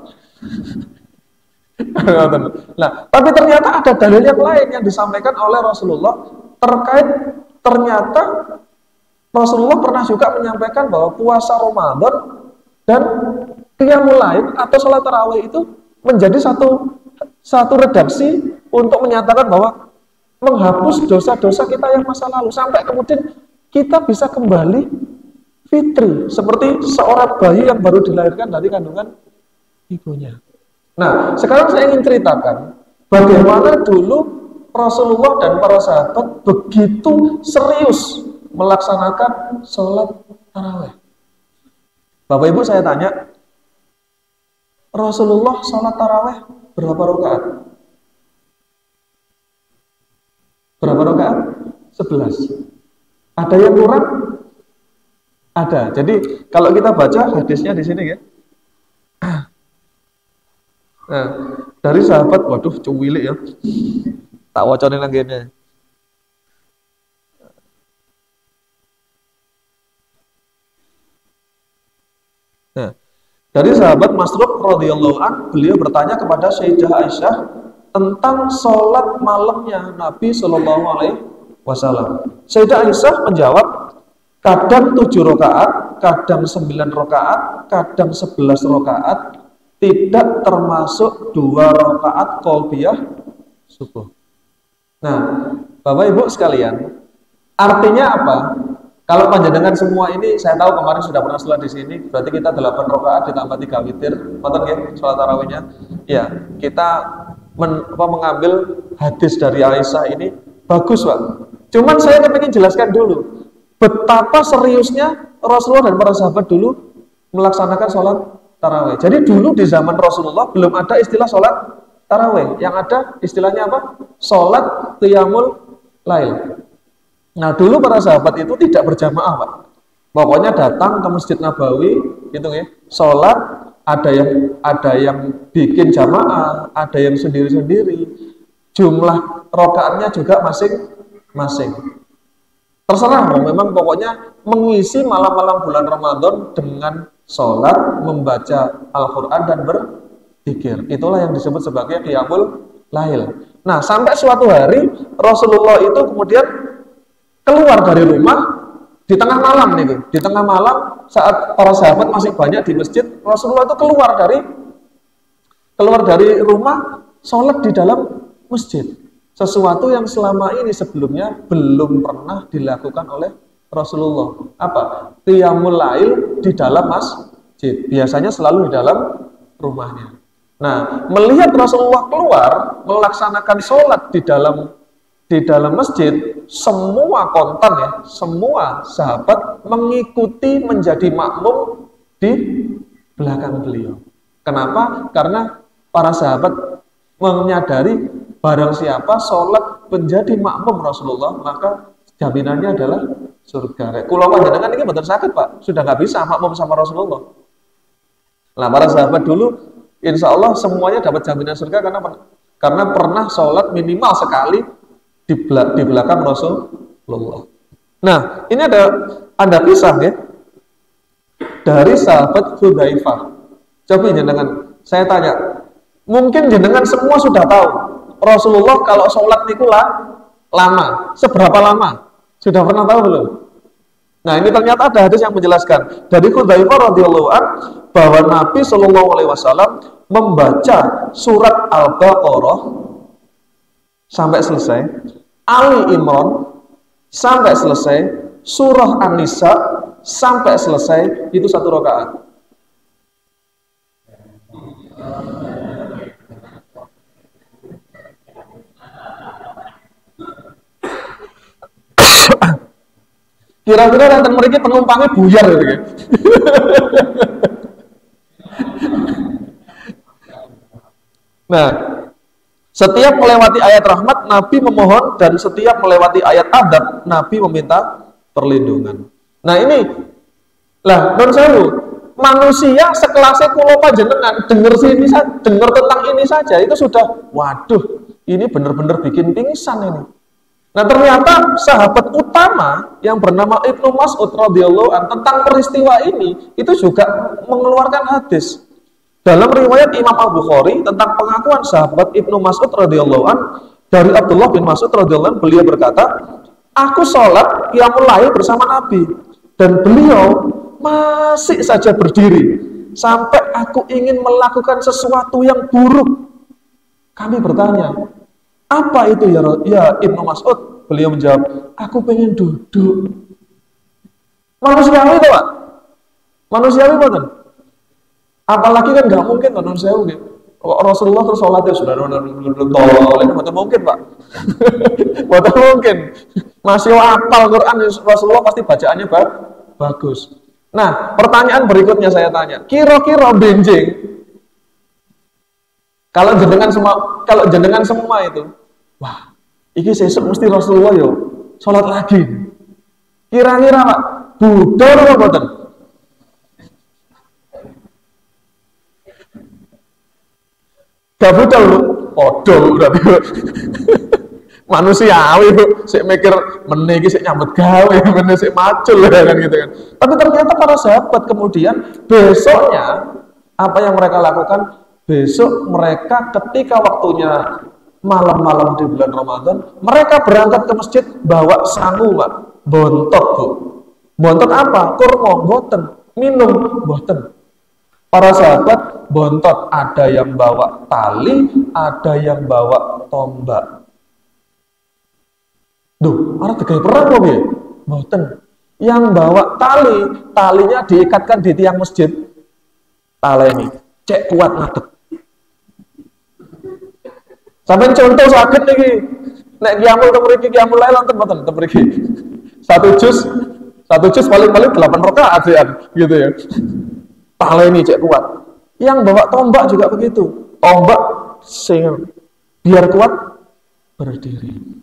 Nah, tapi ternyata ada dalil yang lain yang disampaikan oleh Rasulullah terkait ternyata Rasulullah pernah juga menyampaikan bahwa puasa Ramadan dan qiyamul lail atau salat tarawih itu menjadi satu redaksi untuk menyatakan bahwa menghapus dosa-dosa kita yang masa lalu sampai kemudian kita bisa kembali fitri seperti seorang bayi yang baru dilahirkan dari kandungan ibunya. Nah, sekarang saya ingin ceritakan bagaimana dulu Rasulullah dan para sahabat begitu serius melaksanakan sholat tarawih. Bapak Ibu saya tanya, Rasulullah sholat tarawih berapa rakaat? Berapa rakaat? 11. Ada yang kurang? Ada. Jadi kalau kita baca hadisnya di sini ya. Nah, dari sahabat, waduh cuwilik ya. Tak wacane nang kene. Nah, dari sahabat Masruq radhiyallahu an, beliau bertanya kepada Sayyidah Aisyah tentang sholat malamnya Nabi Shallallahu Alaihi Wasallam. Sayyidah Aisyah menjawab, kadang 7 rakaat, kadang 9 rakaat, kadang 11 rakaat, tidak termasuk 2 rakaat qabliyah subuh. Nah, Bapak Ibu sekalian, artinya apa? Kalau panjenengan semua ini, saya tahu kemarin sudah pernah sholat di sini, berarti kita 8 rakaat ditambah 3 witir, nonton ya sholat tarawihnya. Ya, kita mengambil hadis dari Aisyah ini bagus, Pak. Cuman saya ingin jelaskan dulu betapa seriusnya Rasulullah dan para sahabat dulu melaksanakan sholat tarawih. Jadi dulu di zaman Rasulullah belum ada istilah sholat tarawih, yang ada istilahnya apa? Sholat qiyamul lail. Nah dulu para sahabat itu tidak berjamaah, Pak. Pokoknya datang ke Masjid Nabawi, gitu ya, sholat, ada yang bikin jamaah, ada yang sendiri-sendiri. Jumlah rokaatnya juga masing-masing. Terserah, memang pokoknya mengisi malam-malam bulan Ramadan dengan sholat, membaca Al-Quran dan berzikir. Itulah yang disebut sebagai qiyamul lail. Nah, sampai suatu hari Rasulullah itu kemudian keluar dari rumah di tengah malam nih, di tengah malam saat para sahabat masih banyak di masjid, Rasulullah itu keluar dari rumah, sholat di dalam masjid. Sesuatu yang selama ini sebelumnya belum pernah dilakukan oleh Rasulullah. Apa? Qiyamul lail di dalam masjid. Biasanya selalu di dalam rumahnya. Nah, melihat Rasulullah keluar melaksanakan sholat di dalam masjid, semua kontan ya, semua sahabat mengikuti menjadi makmum di belakang beliau. Kenapa? Karena para sahabat menyadari barang siapa sholat menjadi makmum Rasulullah, maka jaminannya adalah surga. Kula panjenengan ini betul sakit Pak, sudah nggak bisa makmum sama Rasulullah. Nah, para sahabat dulu, insya Allah semuanya dapat jaminan surga karena pernah sholat minimal sekali di belakang Rasulullah. Nah, ini ada kisah ya dari sahabat Hudzaifah. Coba jenengan, saya tanya, mungkin jenengan semua sudah tahu Rasulullah kalau sholat niku lama. Seberapa lama? Sudah pernah tahu belum? Nah, ini ternyata ada hadis yang menjelaskan dari Hudzaifah radhiyallahu an bahwa Nabi Shallallahu alaihi wasallam membaca surat Al-Baqarah sampai selesai, Ali Imran sampai selesai, surah An-Nisa sampai selesai, itu 1 rakaat. Kira-kira nanti mereka penumpangnya buyar gitu ya. Nah, setiap melewati ayat rahmat, Nabi memohon, dan setiap melewati ayat adab, Nabi meminta perlindungan. Nah ini, non sewu, manusia sekelasnya kulo panjenengan dengar tentang ini saja, itu sudah, waduh, ini benar-benar bikin pingsan ini. Nah ternyata sahabat utama yang bernama Ibnu Mas'ud radhiyallahu an tentang peristiwa ini itu juga mengeluarkan hadis. Dalam riwayat Imam Al-Bukhari tentang pengakuan sahabat Ibnu Mas'ud radhiyallahu an dari Abdullah bin Mas'ud radhiyallahu an, beliau berkata, aku sholat qiyamul lail bersama Nabi dan beliau masih saja berdiri sampai aku ingin melakukan sesuatu yang buruk. Kami bertanya, apa itu ya Ibnu Mas'ud? Beliau menjawab, aku pengen duduk. Manusiawi itu Pak, manusiawi betul. Apalagi kan nggak mungkin kan manusiawi. Rasulullah terus sholatnya sudah ini betul mungkin Pak. Betul mungkin. Masih hafal Quran Rasulullah pasti bacaannya bagus. Nah, pertanyaan berikutnya saya tanya, kira-kira benjing kalau jenengan semua itu, wah, iki sesuk mesti Rasulullah yo sholat lagi. Kira-kira Pak, budal apa boten? Gak budal lho, podo berarti. Manusiawi sik mikir meneh iki sik nyambut gawe, meneh sik macul kan gitu kan. Tapi ternyata para sahabat kemudian besoknya apa yang mereka lakukan? Besok mereka ketika waktunya malam-malam di bulan Ramadan, mereka berangkat ke masjid bawa sangu, Pak. Bontot, Bu. Bontot apa? Kurma, boten. Minum, boten. Para sahabat bontot, ada yang bawa tali, ada yang bawa tombak. Duh, arep digawe perang kok piye? Boten. Yang bawa tali, talinya diikatkan di tiang masjid. Taleni, cek kuat ngadeg. Sampai contoh sakit nih, nek qiyamul temriki qiyamul lail wonten mboten temriki. Satu juz paling-paling 8 rakaat gitu ya. Taleni cek kuat. Yang bawa tombak juga begitu. Tombak sing biar kuat berdiri.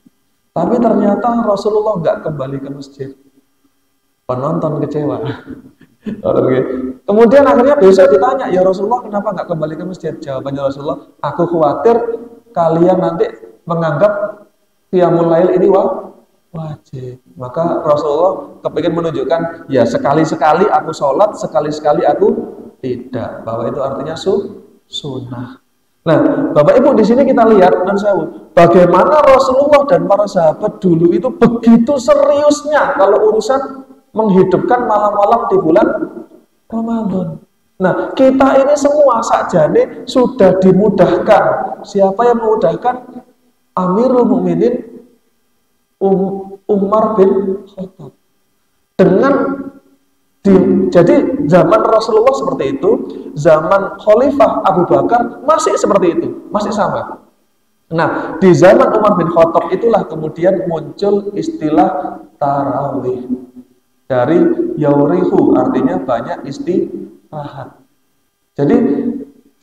Tapi ternyata Rasulullah nggak kembali ke masjid. penonton kecewa. Oke. Kemudian akhirnya besok ditanya, ya Rasulullah kenapa nggak kembali ke masjid? Jawabannya Rasulullah, aku khawatir kalian nanti menganggap qiyamul lail ini wajib. Maka Rasulullah kepingin menunjukkan, ya sekali-sekali aku sholat, sekali-sekali aku tidak. Bahwa itu artinya sunnah. Nah, Bapak Ibu di sini kita lihat dan bagaimana Rasulullah dan para sahabat dulu itu begitu seriusnya kalau urusan menghidupkan malam-malam di bulan Ramadan. Nah, kita ini semua sakjane sudah dimudahkan. Siapa yang memudahkan? Amirul Mukminin Umar bin Khattab. Jadi zaman Rasulullah seperti itu, zaman Khalifah Abu Bakar masih seperti itu, masih sama. Nah, di zaman Umar bin Khattab itulah kemudian muncul istilah tarawih. Dari yaurihu, artinya banyak istirahat. Jadi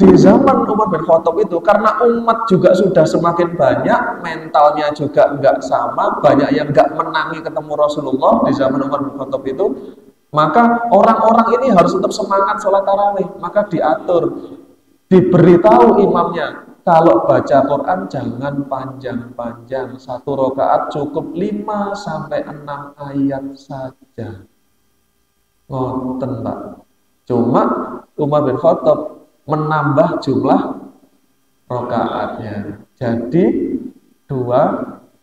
di zaman Umar bin Khattab itu, karena umat juga sudah semakin banyak, mentalnya juga nggak sama, banyak yang nggak menangi ketemu Rasulullah di zaman Umar bin Khattab itu, maka orang-orang ini harus tetap semangat sholat tarawih. Maka diatur, diberitahu imamnya, kalau baca Quran jangan panjang-panjang, 1 rakaat cukup 5-6 ayat saja. Ngoten, Pak. Cuma Umar bin Khattab menambah jumlah rakaatnya jadi 20.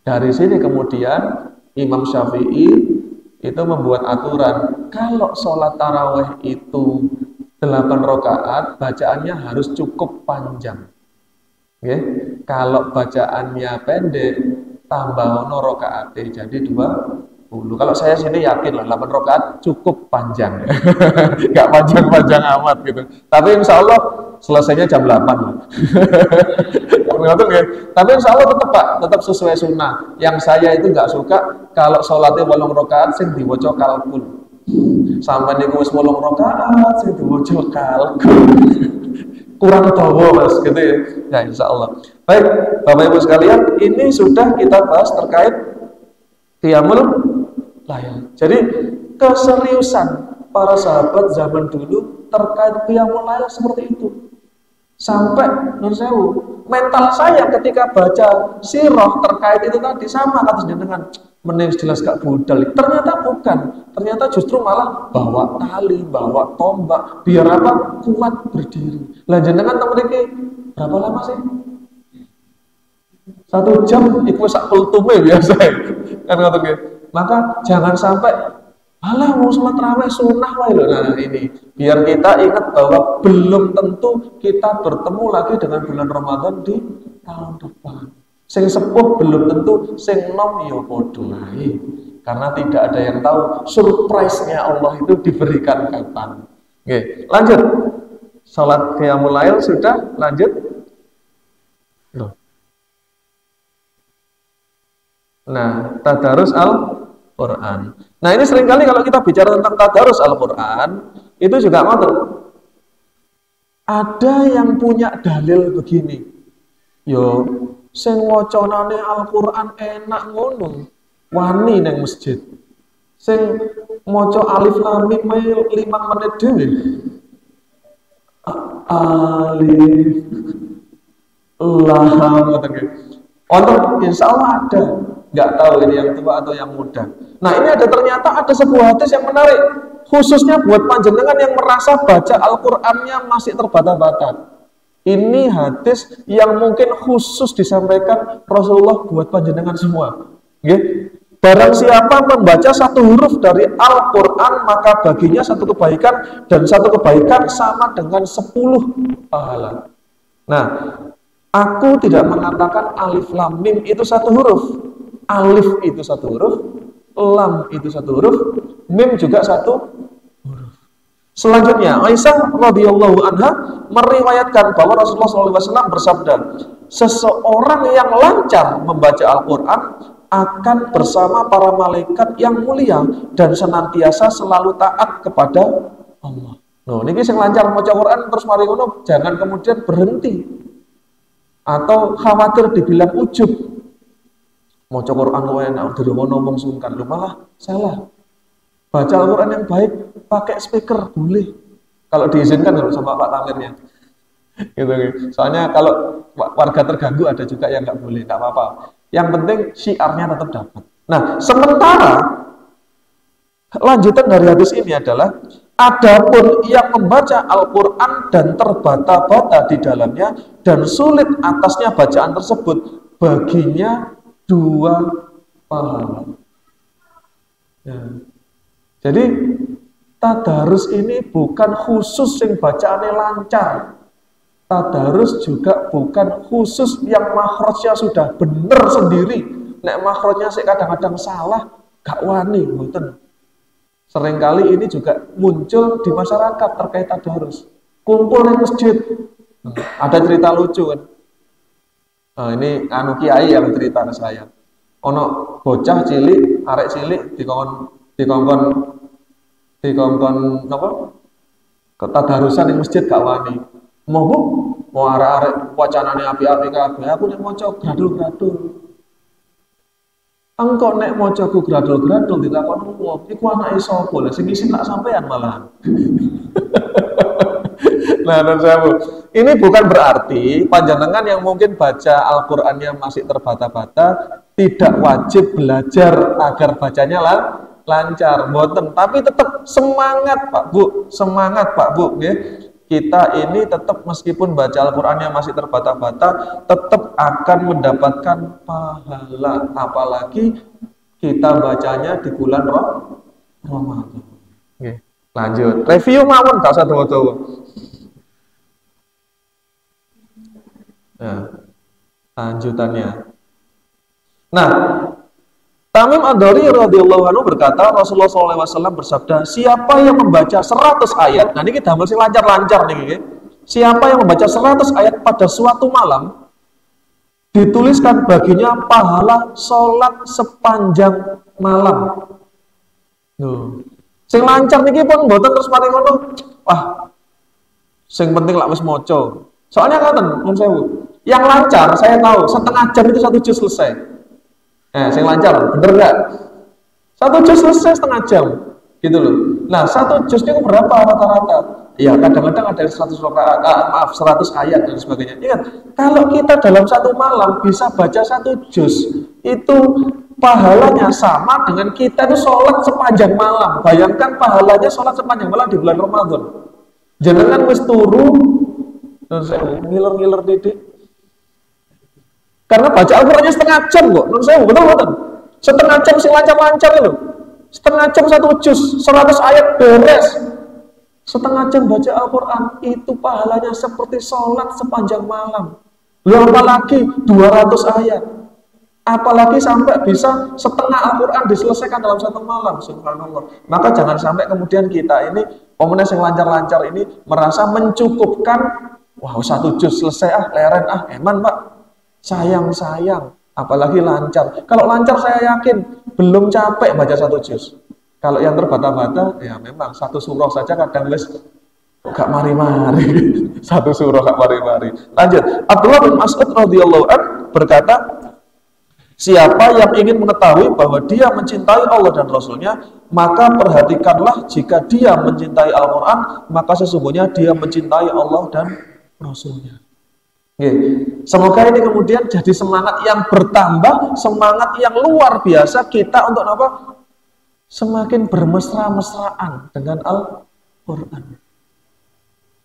Dari sini kemudian Imam Syafi'i itu membuat aturan, kalau sholat tarawih itu 8 rakaat, bacaannya harus cukup panjang. Okay? Kalau bacaannya pendek, tambah ono rakaatnya jadi 20. Kalau saya sini yakin lah 8 rakaat cukup panjang. Nggak panjang-panjang amat gitu. Tapi insya Allah selesainya jam 8 lah. Tapi insya Allah tetap Pak, tetap sesuai sunnah. Yang saya itu nggak suka kalau sholatnya 8 rakaat sing diwaca kalkul. Sampai niku wis 8 rakaat sing diwaca kalkul. Kurang dawa Mas gitu ya. Ya insya Allah. Baik, Bapak Ibu sekalian, ini sudah kita bahas terkait qiyamul lail. Jadi keseriusan para sahabat zaman dulu terkait qiyamul lail seperti itu. Sampai nun sewu, mental saya ketika baca sirah terkait itu tadi sama kata jenengan, mending jelas gak budal. Ternyata bukan, ternyata justru malah bawa tali, bawa tombak, biar apa? Kuat berdiri. Lah jenengan temen iki berapa lama sih? 1 jam iku sak kultume biasa. Kan ngoten nggih. Maka jangan sampai alah mau sholat tarawih sunnah wae lho. Nah ini biar kita ingat bahwa belum tentu kita bertemu lagi dengan bulan Ramadan di tahun depan. Sing sepuh belum tentu sing nom ya padha wae. Karena tidak ada yang tahu surprise-nya Allah itu diberikan kapan. Oke, lanjut. Salat qiyamul lail sudah, lanjut. Loh. Nah, tadarus Al-Quran. Nah ini seringkali kalau kita bicara tentang tadarus Al-Quran, itu juga ngoten. Ada yang punya dalil begini. Yo, sing wacanane Al-Quran enak ngono, wani nang masjid. Sing maca alif lam mim 5 menit dhewe. Alif lam ngoten. Wonten insyaallah ada. Nggak tahu ini yang tua atau yang muda. Nah ini ternyata ada sebuah hadis yang menarik, khususnya buat panjenengan yang merasa baca Al-Qur'annya masih terbata-bata. Ini hadis yang mungkin khusus disampaikan Rasulullah buat panjenengan semua. Barang siapa membaca 1 huruf dari Al-Qur'an, maka baginya 1 kebaikan, dan 1 kebaikan sama dengan 10 pahala. Nah, aku tidak mengatakan alif lam mim itu 1 huruf. Alif itu 1 huruf, lam itu 1 huruf, mim juga 1 huruf. Selanjutnya, Aisyah radhiyallahu anha meriwayatkan bahwa Rasulullah SAW bersabda, seseorang yang lancar membaca Al-Quran akan bersama para malaikat yang mulia dan senantiasa selalu taat kepada Allah. Nah, ini yang lancar membaca Quran terus mari ngono, jangan kemudian berhenti atau khawatir dibilang ujub. Maca Quran kok enak dirungono ngomong sungkan. Lho malah salah. Baca Al-Quran yang baik pakai speaker boleh. Kalau diizinkan sama Pak Tamirnya. Gitu. Soalnya kalau warga terganggu ada juga yang nggak boleh, nggak apa-apa. Yang penting syiarnya tetap dapat. Nah, sementara lanjutan dari hadis ini adalah adapun yang membaca Al-Quran dan terbata-bata di dalamnya dan sulit atasnya bacaan tersebut, baginya 2 pahala. Ya. Jadi tadarus ini bukan khusus yang bacaannya lancar. Tadarus juga bukan khusus yang makhrajnya sudah benar sendiri. Nek makhrajnya sih kadang-kadang salah, gak wani, mboten. Seringkali ini juga muncul di masyarakat terkait tadarus. Kumpul di masjid. Ada cerita lucu kan. Nah, ini anu kiai yang cerita ke saya. Ono bocah cilik, arek cilik dikongkon napa? Ketadarusan di masjid gak wani. Mau arek-arek wacanane api-api kabeh, aku nek maca gradul-gradul. Engko nek maca ku gradul-gradul ditakoni wong, iku anake sapa? Lah sing isin tak sampean malahan. Nah, dan ini bukan berarti panjenengan yang mungkin baca Al-Qur'annya masih terbata-bata tidak wajib belajar agar bacanya lancar, mboten, tapi tetap semangat Pak Bu, semangat Pak Bu, nggih. Kita ini tetap meskipun baca Al-Qur'annya masih terbata-bata, tetap akan mendapatkan pahala, apalagi kita bacanya di bulan Ramadan. Nggih. Lanjut, review mawon gak usah dawa-dawa. Nah, lanjutannya. Nah, Tamim Ad-Dari radhiyallahu anhu berkata, Rasulullah SAW bersabda, siapa yang membaca 100 ayat, nah ini kita masih lancar-lancar nih, siapa yang membaca 100 ayat pada suatu malam, dituliskan baginya pahala sholat sepanjang malam. Sing lancar nih pun mboten terus mari ngono, wah, sing penting lak wis maca. Soalnya ngaten, mun sewu. Yang lancar saya tahu setengah jam itu 1 juz selesai. Sing lancar, bener nggak? 1 juz selesai setengah jam, gitu loh. Nah, 1 juz itu berapa rata-rata? Ya, kadang-kadang ada 100 ayat dan sebagainya. Ingat, kalau kita dalam satu malam bisa baca 1 juz, itu pahalanya sama dengan kita itu sholat sepanjang malam. Bayangkan pahalanya sholat sepanjang malam di bulan Ramadan. Jangan wis turu, ngiler-ngiler didik. Karena baca Al-Qur'annya setengah jam kok. Menurut saya betul-betul. Setengah jam sing lancar-lancar itu. Setengah jam 1 juz, 100 ayat beres. Setengah jam baca Al-Qur'an itu pahalanya seperti sholat sepanjang malam. Lalu apalagi 200 ayat. Apalagi sampai bisa setengah Al-Qur'an diselesaikan dalam 1 malam. Subhanallah. Maka jangan sampai kemudian kita ini pemenang yang lancar-lancar ini merasa mencukupkan, wah 1 juz selesai leren eman Pak. Sayang, apalagi lancar. Kalau lancar saya yakin belum capek baca 1 juz. Kalau yang terbata-bata, ya memang 1 surah saja kadang wis gak mari-mari. 1 surah gak mari-mari. Lanjut, Abdullah bin Mas'ud radhiyallahu anhu berkata, siapa yang ingin mengetahui bahwa dia mencintai Allah dan Rasulnya, maka perhatikanlah jika dia mencintai Al-Quran, maka sesungguhnya dia mencintai Allah dan Rasulnya. Semoga ini kemudian jadi semangat yang bertambah, semangat yang luar biasa kita untuk apa? Semakin bermesra-mesraan dengan Al-Quran.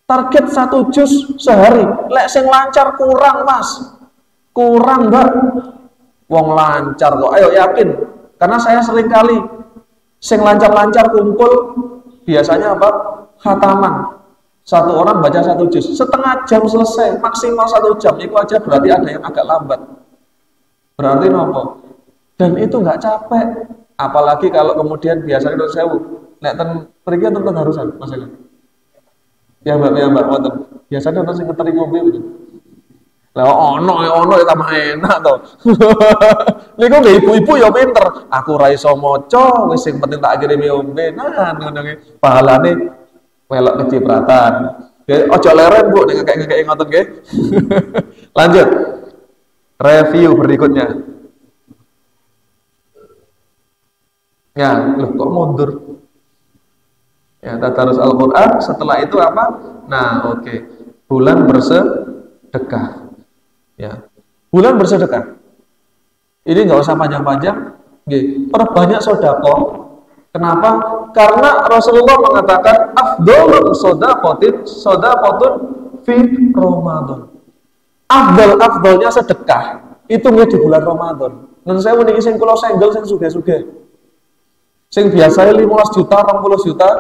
Target 1 juz sehari, lek sing lancar kurang Mas, kurang Mbak. Wong lancar kok, ayo yakin. Karena saya sering kali sing lancar-lancar kumpul biasanya apa? Khataman. 1 orang baca 1 juz, setengah jam selesai, maksimal 1 jam. Itu aja berarti ada yang agak lambat. Berarti nopo. Dan itu nggak capek. Apalagi kalau kemudian biasanya menurut saya, nek ten pergi tentang harusan, Mas Eka. Ya Mbak, wonten. Biasanya nonton sing ngeteri ngombe gitu. Lah ono ya tambah enak to. Niku nggih ibu-ibu ya pinter. Aku ra iso maca, wis sing penting tak kirimi ombe. Nah, ngono nggih. Pahalane melok kecipratan. Ojo leren Bu nek ngekek ngoten nggih. Lanjut. Review berikutnya. Ya, loh kok mundur? Ya, tadarus Al-Quran, setelah itu apa? Nah, oke. Bulan bersedekah. Ya. Bulan bersedekah. Ini nggak usah panjang-panjang. Perbanyak sedekah. Kenapa? Karena Rasulullah mengatakan afdhalul shadaqatun fi Ramadan. Afdalnya sedekah itu nggih di bulan Ramadan. Nun saya niki sing kula senggel sing sugih-sugih. Sing biasanya 15 juta, 20 juta.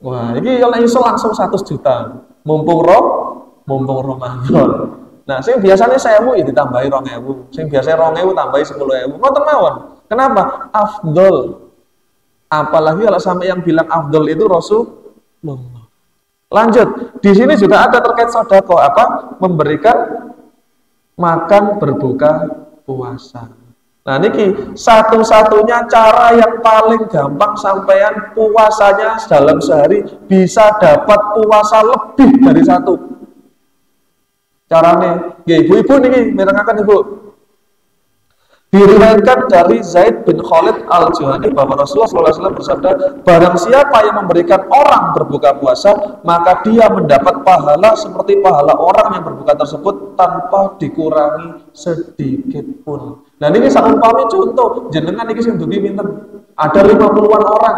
Wah, ini kalau iso langsung 100 juta. Mumpung Ramadan. Nah, sing biasanya 1000 ya ditambahi 2000. Sing biasanya 2000 tambahi 10.000. Ngoten mawon. Kenapa? Afdol. Apalagi kalau sampai yang bilang afdol itu Rasulullah. Lanjut, di sini juga ada terkait sedekah apa? Memberikan makan berbuka puasa. Nah, niki satu-satunya cara yang paling gampang sampean puasanya dalam sehari bisa dapat puasa lebih dari satu. Caranya, ya ibu-ibu niki mirengaken Ibu. Diriwayatkan dari Zaid bin Khalid al-Juhani bahwa Rasulullah SAW bersabda, barang siapa yang memberikan orang berbuka puasa, maka dia mendapat pahala seperti pahala orang yang berbuka tersebut tanpa dikurangi sedikit pun. Nah ini saumpami contoh, jenengan ini sing dugi pinten? Ada 50-an orang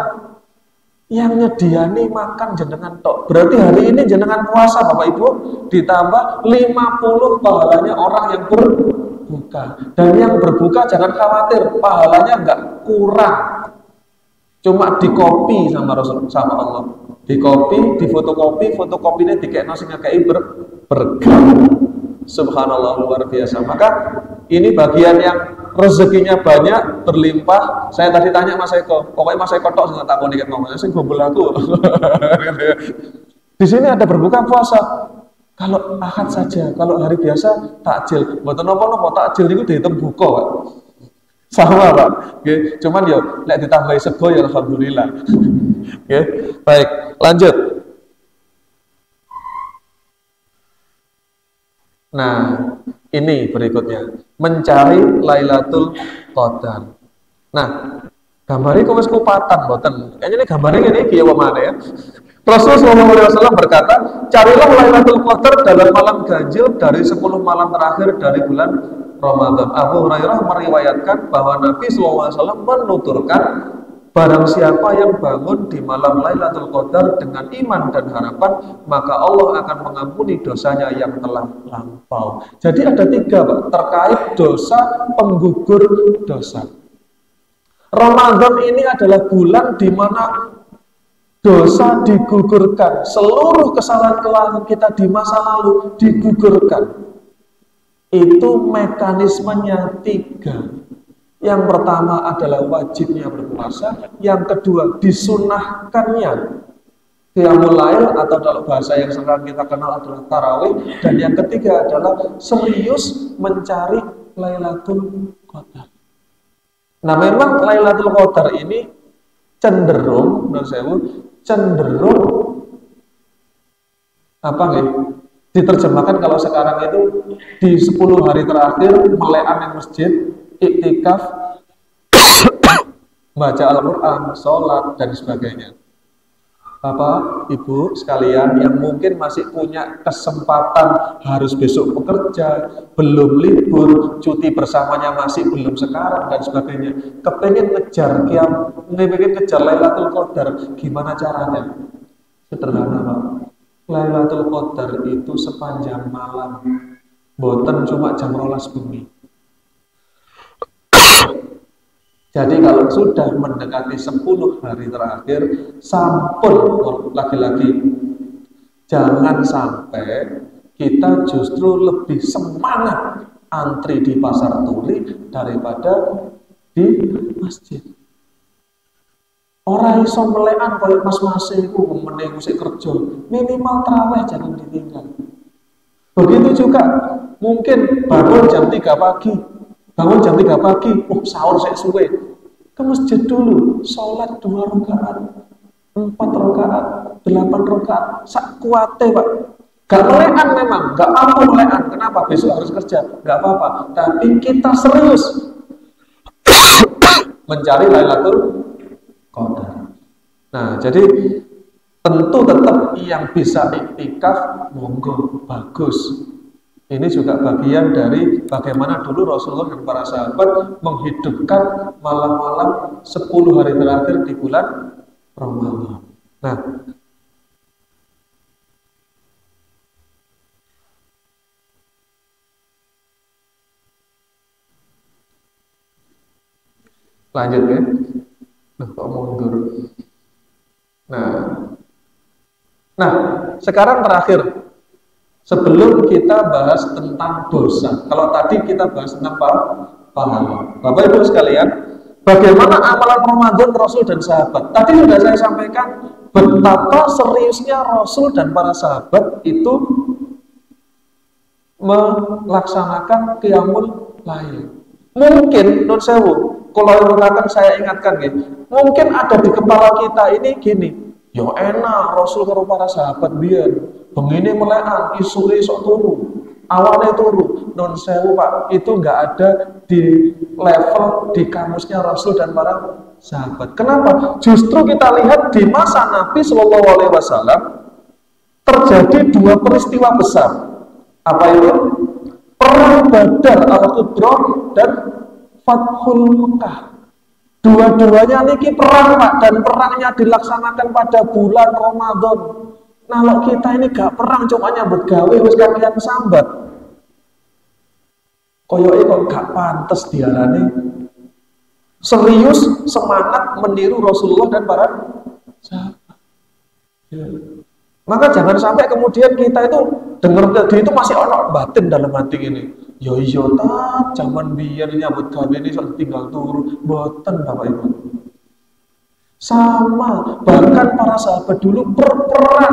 yang nyediani makan jenengan tok. Berarti hari ini jenengan puasa Bapak Ibu ditambah 50 pahalanya orang yang berbuka. Dan yang berbuka jangan khawatir, pahalanya enggak kurang. Cuma dikopi sama Rasul, sama Allah. Dikopi, difotokopi, fotokopinya dikekno sing ngekeki berkah. Subhanallah, luar biasa. Maka ini bagian yang rezekinya banyak, berlimpah. Saya tadi tanya Mas Eko, pokoknya Mas Eko tok sing takoni nek ngomong, sing gombel aku. Di sini ada berbuka puasa. Kalau ahad saja, kalau hari biasa takjil. Mboten napa-napa takjil niku dihitung buka, Pak. Sama, Pak. Nggih, cuman yo nek ditambahi sego ya alhamdulillah. Nggih. Baik, lanjut. Nah, ini berikutnya, mencari Lailatul Qadar. Nah, gambarnya kok wis kupatan mboten. Kayaknya ini gambarnya ini piye wae ya. Rasulullah SAW berkata, carilah Lailatul Qadar dalam malam ganjil dari 10 malam terakhir dari bulan Ramadan. Abu Hurairah meriwayatkan bahwa Nabi SAW menuturkan, barang siapa yang bangun di malam Lailatul Qadar dengan iman dan harapan, maka Allah akan mengampuni dosanya yang telah lampau. Jadi ada 3, Pak, terkait dosa, penggugur dosa. Ramadan ini adalah bulan di mana dosa digugurkan. Seluruh kesalahan kita di masa lalu digugurkan. Itu mekanismenya 3. Yang pertama adalah wajibnya berpuasa, yang kedua disunahkannya qiyamul lail atau dalam bahasa yang sekarang kita kenal adalah tarawih, dan yang ketiga adalah serius mencari Lailatul Qadar. Nah, memang Lailatul Qadar ini cenderung apa nih? Diterjemahkan kalau sekarang itu di 10 hari terakhir melean yang masjid, iktikaf, baca Al-Quran, sholat, dan sebagainya. Bapak, Ibu sekalian yang mungkin masih punya kesempatan harus besok bekerja, belum libur, cuti bersamanya masih belum sekarang, dan sebagainya. Kepengen ngejar Lailatul Qadar, gimana caranya? Sederhana, Pak. Lailatul Qadar itu sepanjang malam, boten cuma jam 12 bengi. Jadi kalau sudah mendekati 10 hari terakhir, sampun lagi-lagi, jangan sampai kita justru lebih semangat antri di pasar turi daripada di masjid. Orang iso melekan koyo mas-mase iku meneh sik kerja, minimal tarawih jangan ditinggal. Begitu juga mungkin bangun jam 3 pagi. Bangun jam 3 pagi, sahur saya suwe. Ke masjid dulu, sholat 2 rakaat, 4 rakaat, 8 rakaat, sak kuate, Pak. Gak melekan memang, gak mampu melekan. Kenapa? Besok harus kerja, gak apa-apa. Tapi kita serius mencari Lailatul Nah, jadi tentu tetap yang bisa iktikaf, monggo, bagus. Ini juga bagian dari bagaimana dulu Rasulullah dan para sahabat menghidupkan malam-malam 10 hari terakhir di bulan Ramadan. Nah, lanjut ya. Loh, kok mundur? Nah, sekarang terakhir. Sebelum kita bahas tentang dosa, kalau tadi kita bahas tentang pahala. Bapak Ibu sekalian, bagaimana amalan Ramadan Rasul dan sahabat? Tadi sudah saya sampaikan betapa seriusnya Rasul dan para sahabat itu melaksanakan qiyamul lail. Mungkin non sewu, kalau mengatakan saya ingatkan gitu, mungkin ada di kepala kita ini gini, yo enak Rasul karo para sahabat biar begini melekan, isu sok turu, awalnya turu, non sewu Pak, itu nggak ada di level di kamusnya Rasul dan para sahabat. Kenapa? Justru kita lihat di masa Nabi Shallallahu Alaihi Wasallam terjadi dua peristiwa besar. Apa itu? Perang Badar al-Kubra dan Fathul Mekah. Dua-duanya niki perang Pak, dan perangnya dilaksanakan pada bulan Ramadan. Nah, kalau kita ini gak perang, cuma nyambut gawe, wis kalian sambat. Koyoke kok gak pantes diarani serius semangat meniru Rasulullah dan para sahabat. Ya. Maka jangan sampai kemudian kita itu dengar tadi itu masih ono batin dalam hati ini. Yo iya tak, zaman biyen nyambut gawe ini tinggal turu, boten Bapak Ibu. Sama, bahkan para sahabat dulu perang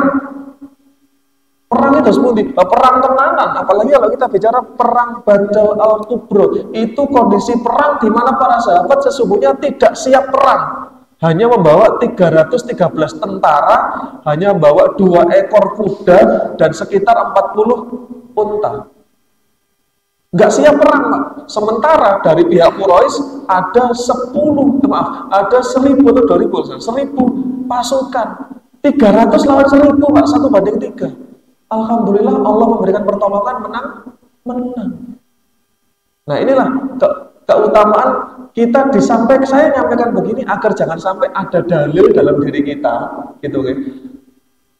itu seperti perang tenanan, apalagi kalau kita bicara perang Badar al-Kubra, itu kondisi perang di mana para sahabat sesungguhnya tidak siap perang, hanya membawa 313 tentara, hanya membawa 2 ekor kuda dan sekitar 40 unta. Nggak siap perang, Pak. Sementara dari pihak Quraisy ada 1.000 atau 2.000 pasukan. 300 lawan 1.000, Pak, 1 banding 3. Alhamdulillah Allah memberikan pertolongan, menang. Nah, inilah keutamaan kita disampaikan, saya nyampaikan begini agar jangan sampai ada dalil dalam diri kita, gitu kan.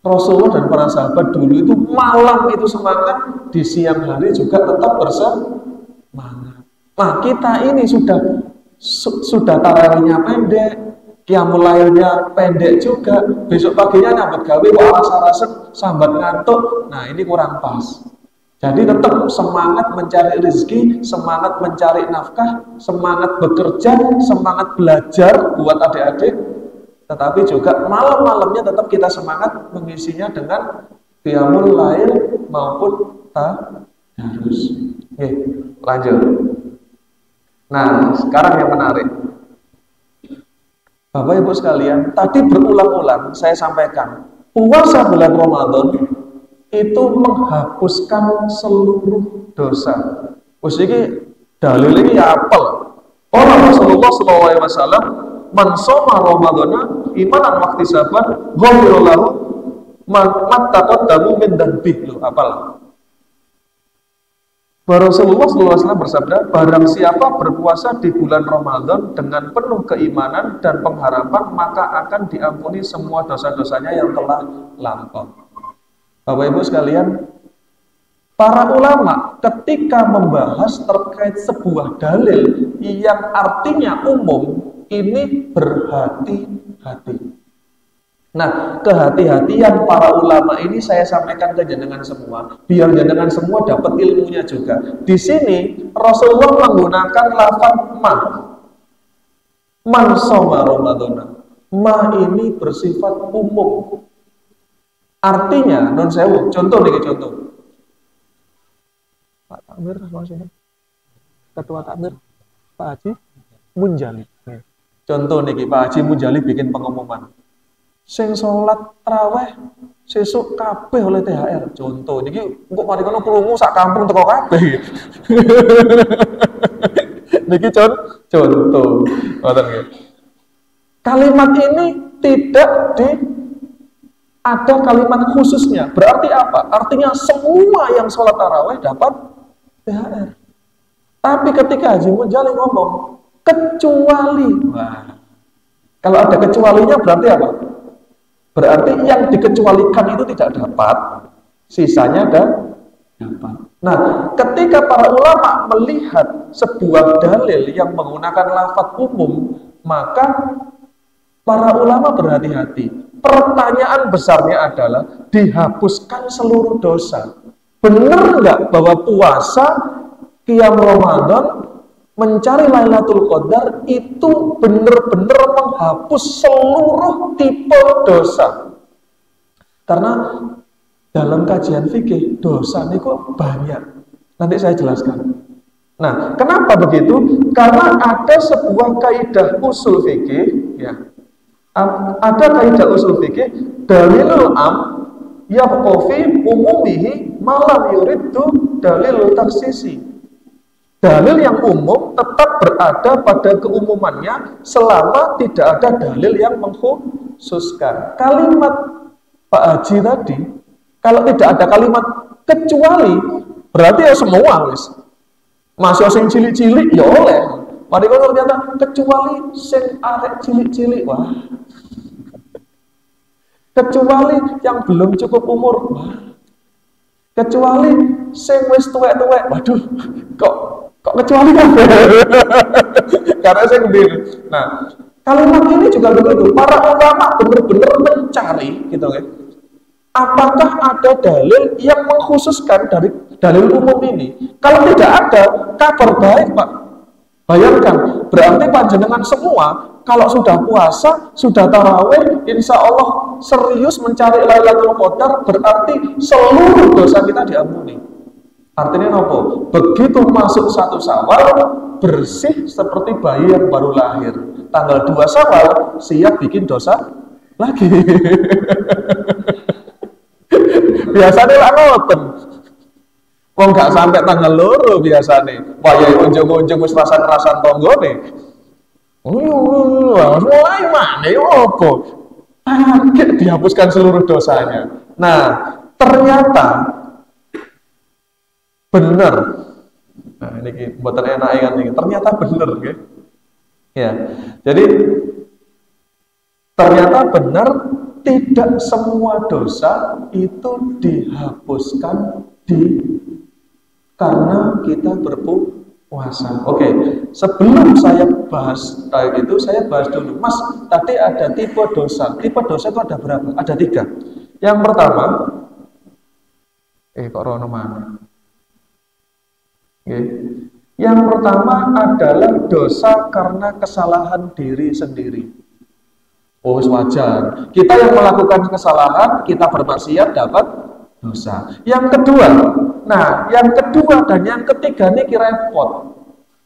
Rasulullah dan para sahabat dulu itu malam itu semangat, di siang hari juga tetap bersemangat. Nah, kita ini sudah tarawihnya pendek, qiyamul lailnya pendek juga, besok paginya nyambut gawe alas-alasan sambat ngantuk. Nah, ini kurang pas. Jadi tetap semangat mencari rezeki, semangat mencari nafkah, semangat bekerja, semangat belajar buat adik-adik. Tetapi juga malam-malamnya tetap kita semangat mengisinya dengan qiyamul lail maupun tadarus. Oke, lanjut. Nah, sekarang yang menarik. Bapak Ibu sekalian, tadi berulang-ulang saya sampaikan, puasa bulan Ramadan itu menghapuskan seluruh dosa. Wis iki dalil ini ya apel. Orang Rasulullah SAW man shoma ramadhana imanan wahtisaban ghufira lahu ma taqaddama min dhanbihi. Apalah. Rasulullah SAW bersabda, barang siapa berpuasa di bulan Ramadan dengan penuh keimanan dan pengharapan, maka akan diampuni semua dosa-dosanya yang telah lampau. Bapak Ibu sekalian, para ulama ketika membahas terkait sebuah dalil yang artinya umum, ini berhati-hati. Nah, kehati-hatian para ulama ini saya sampaikan ke jenengan semua, biar jenengan semua dapat ilmunya juga. Di sini Rasulullah menggunakan lafaz ma. Man shoma ramadhana. Ma ini bersifat umum. Artinya, non sewu, contoh nih, contoh. Pak Takmir, maksudnya Ketua Takmir, Pak Haji Munjali. Contoh nih, Pak Haji Munjali bikin pengumuman. Sing sholat traweh sesuk kabeh oleh THR. Contoh niki engko mari kono krungu sak kampung teko kabeh. Niki contoh. Ngoten nggih. Kalimat ini tidak ada kalimat khususnya. Berarti apa? Artinya semua yang sholat tarawih dapat THR. Tapi ketika Haji Mujali ngomong kecuali, wah, kalau ada kecualinya berarti apa? Berarti yang dikecualikan itu tidak dapat, sisanya dapat. Nah, ketika para ulama melihat sebuah dalil yang menggunakan lafaz umum, maka para ulama berhati-hati. Pertanyaan besarnya adalah dihapuskan seluruh dosa. Benar nggak bahwa puasa Qiyam Ramadan mencari Lailatul Qadar itu benar-benar menghapus seluruh tipe dosa? Karena dalam kajian fikih dosa itu banyak. Nanti saya jelaskan. Nah, kenapa begitu? Karena ada sebuah kaidah usul fikih, ya. Ada kaidah usul fikih, dalilul am yabqa fi umumihi malam yuriddu dalilul taksisi. Dalil yang umum tetap berada pada keumumannya selama tidak ada dalil yang mengkhususkan. Kalimat Pak Haji tadi, kalau tidak ada kalimat kecuali, berarti ya semua wis. Masih sing cilik-cilik ya oleh. Mari kalau ternyata kecuali sing arek cilik-cilik, wah. Kecuali yang belum cukup umur, wah. Kecuali sing wis tuwek-tuwek, waduh, kok kecuali kan? Karena saya gembira. Nah, kalimat ini juga begitu. Para ulama benar-benar mencari, gitu kan? Apakah ada dalil yang mengkhususkan dari dalil umum ini? Kalau tidak ada, kabar baik, Pak. Bayangkan, berarti panjenengan semua kalau sudah puasa, sudah tarawih, insya Allah serius mencari Lailatul Qadar, berarti seluruh dosa kita diampuni. Artinya apa? Begitu masuk 1 Syawal, bersih seperti bayi yang baru lahir. Tanggal 2 Syawal, siap bikin dosa lagi. Biasanya lah ngoten. Wong gak sampai tanggal loro biasanya. Wayahe unjung-unjung wis rasan-rasan tanggane. Mulai mana ya apa? Target dihapuskan seluruh dosanya. Nah, ternyata benar. Nah, ini buatan enak kan ini. Ternyata benar, ya. Ya. Jadi ternyata benar tidak semua dosa itu dihapuskan karena kita berpuasa. Oke, sebelum saya bahas kayak itu, saya bahas dulu. Mas, tadi ada tipe dosa. Tipe dosa itu ada berapa? Ada 3. Yang pertama, kok rono mana? Yang pertama adalah dosa karena kesalahan diri sendiri. Oh, wajar. Kita yang melakukan kesalahan, kita bermaksiat dapat dosa. Yang kedua, yang kedua dan yang ketiga ini repot.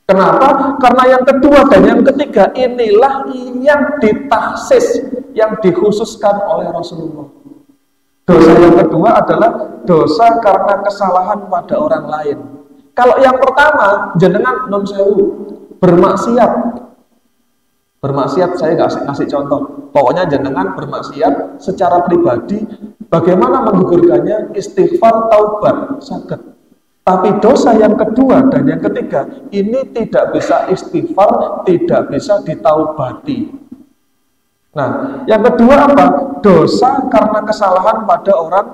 Kenapa? Karena yang kedua dan yang ketiga inilah yang ditaksis, yang dikhususkan oleh Rasulullah. Dosa yang kedua adalah dosa karena kesalahan pada orang lain. Kalau yang pertama, jenengan nom sewu, bermaksiat. Bermaksiat saya ngasih contoh. Pokoknya jenengan bermaksiat secara pribadi, bagaimana menggugurkannya? Istighfar, taubat, sakit. Tapi dosa yang kedua dan yang ketiga ini tidak bisa istighfar, tidak bisa ditaubati. Nah, yang kedua apa? Dosa karena kesalahan pada orang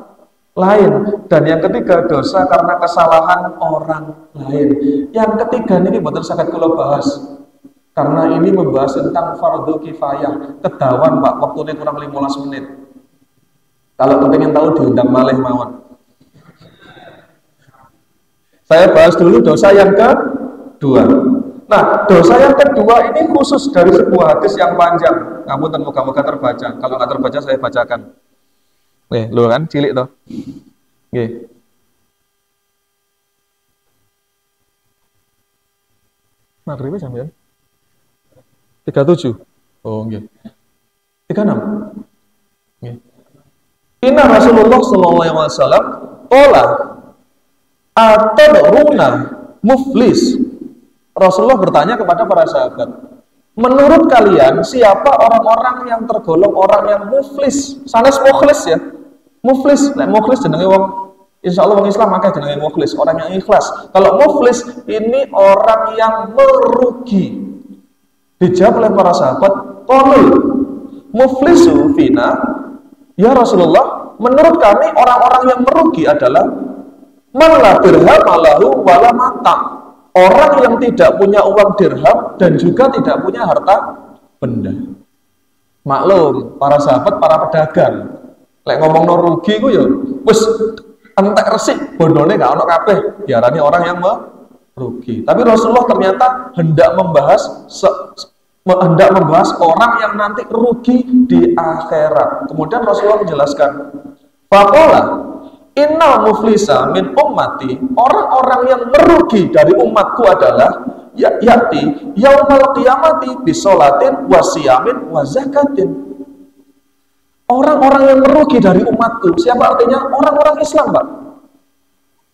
lain. Dan yang ketiga dosa karena kesalahan orang lain. Yang ketiga ini buatan sakit kula bahas. Karena ini membahas tentang fardu kifayah. Kedawan Pak, waktunya kurang 15 menit. Kalau pengen tahu diundang malih mawon. Saya bahas dulu dosa yang kedua. Nah, dosa yang kedua ini khusus dari sebuah hadis yang panjang. Ngapunten, moga-moga terbaca. Kalau nggak terbaca saya bacakan. Lu kan cilik toh. Nggih. Maghrib sampean. 37. Oh, nggih. 36. Nggih. Inna Rasulullah sallallahu alaihi wasallam qala atadruna muflis. Rasulullah bertanya kepada para sahabat, Menurut kalian, siapa orang-orang yang tergolong orang yang muflis? Sanes mukhlis ya. Muflis, nek muflis jenenge wong insyaallah wong Islam akeh jenenge muflis, orang yang ikhlas. Kalau muflis ini orang yang merugi. Dijawab oleh para sahabat, "Qulul muflisu fina." Ya Rasulullah, menurut kami orang-orang yang merugi adalah man la dirham lahu wala mata. Orang yang tidak punya uang dirham dan juga tidak punya harta benda. Maklum, para sahabat, para pedagang. Lek ngomong no rugi ku ya wis entek resik bondone gak ono kabeh. Diarani orang yang merugi. Tapi Rasulullah ternyata hendak membahas orang yang nanti rugi di akhirat. Kemudian Rasulullah menjelaskan, faqala innal muflisa min ummati, orang-orang yang merugi dari umatku adalah ya'ti yaumal qiyamati bisolatin wasiyamin wazakatin. Orang-orang yang merugi dari umatku, siapa artinya? Orang-orang Islam, Pak.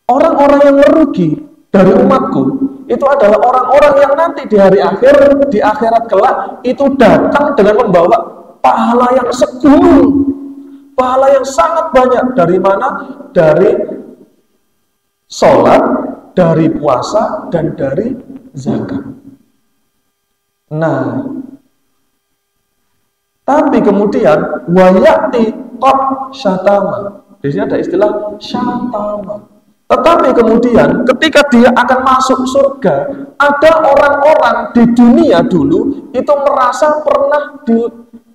Orang-orang yang merugi dari umatku itu adalah orang-orang yang nanti di hari akhir, di akhirat kelak itu datang dengan membawa pahala yang segunung. Pahala yang sangat banyak. Dari mana? Dari sholat, dari puasa, dan dari zakat. Nah, tapi kemudian wayati qad syatama. Di sini ada istilah syatama. Tetapi kemudian ketika dia akan masuk surga, ada orang-orang di dunia dulu itu merasa pernah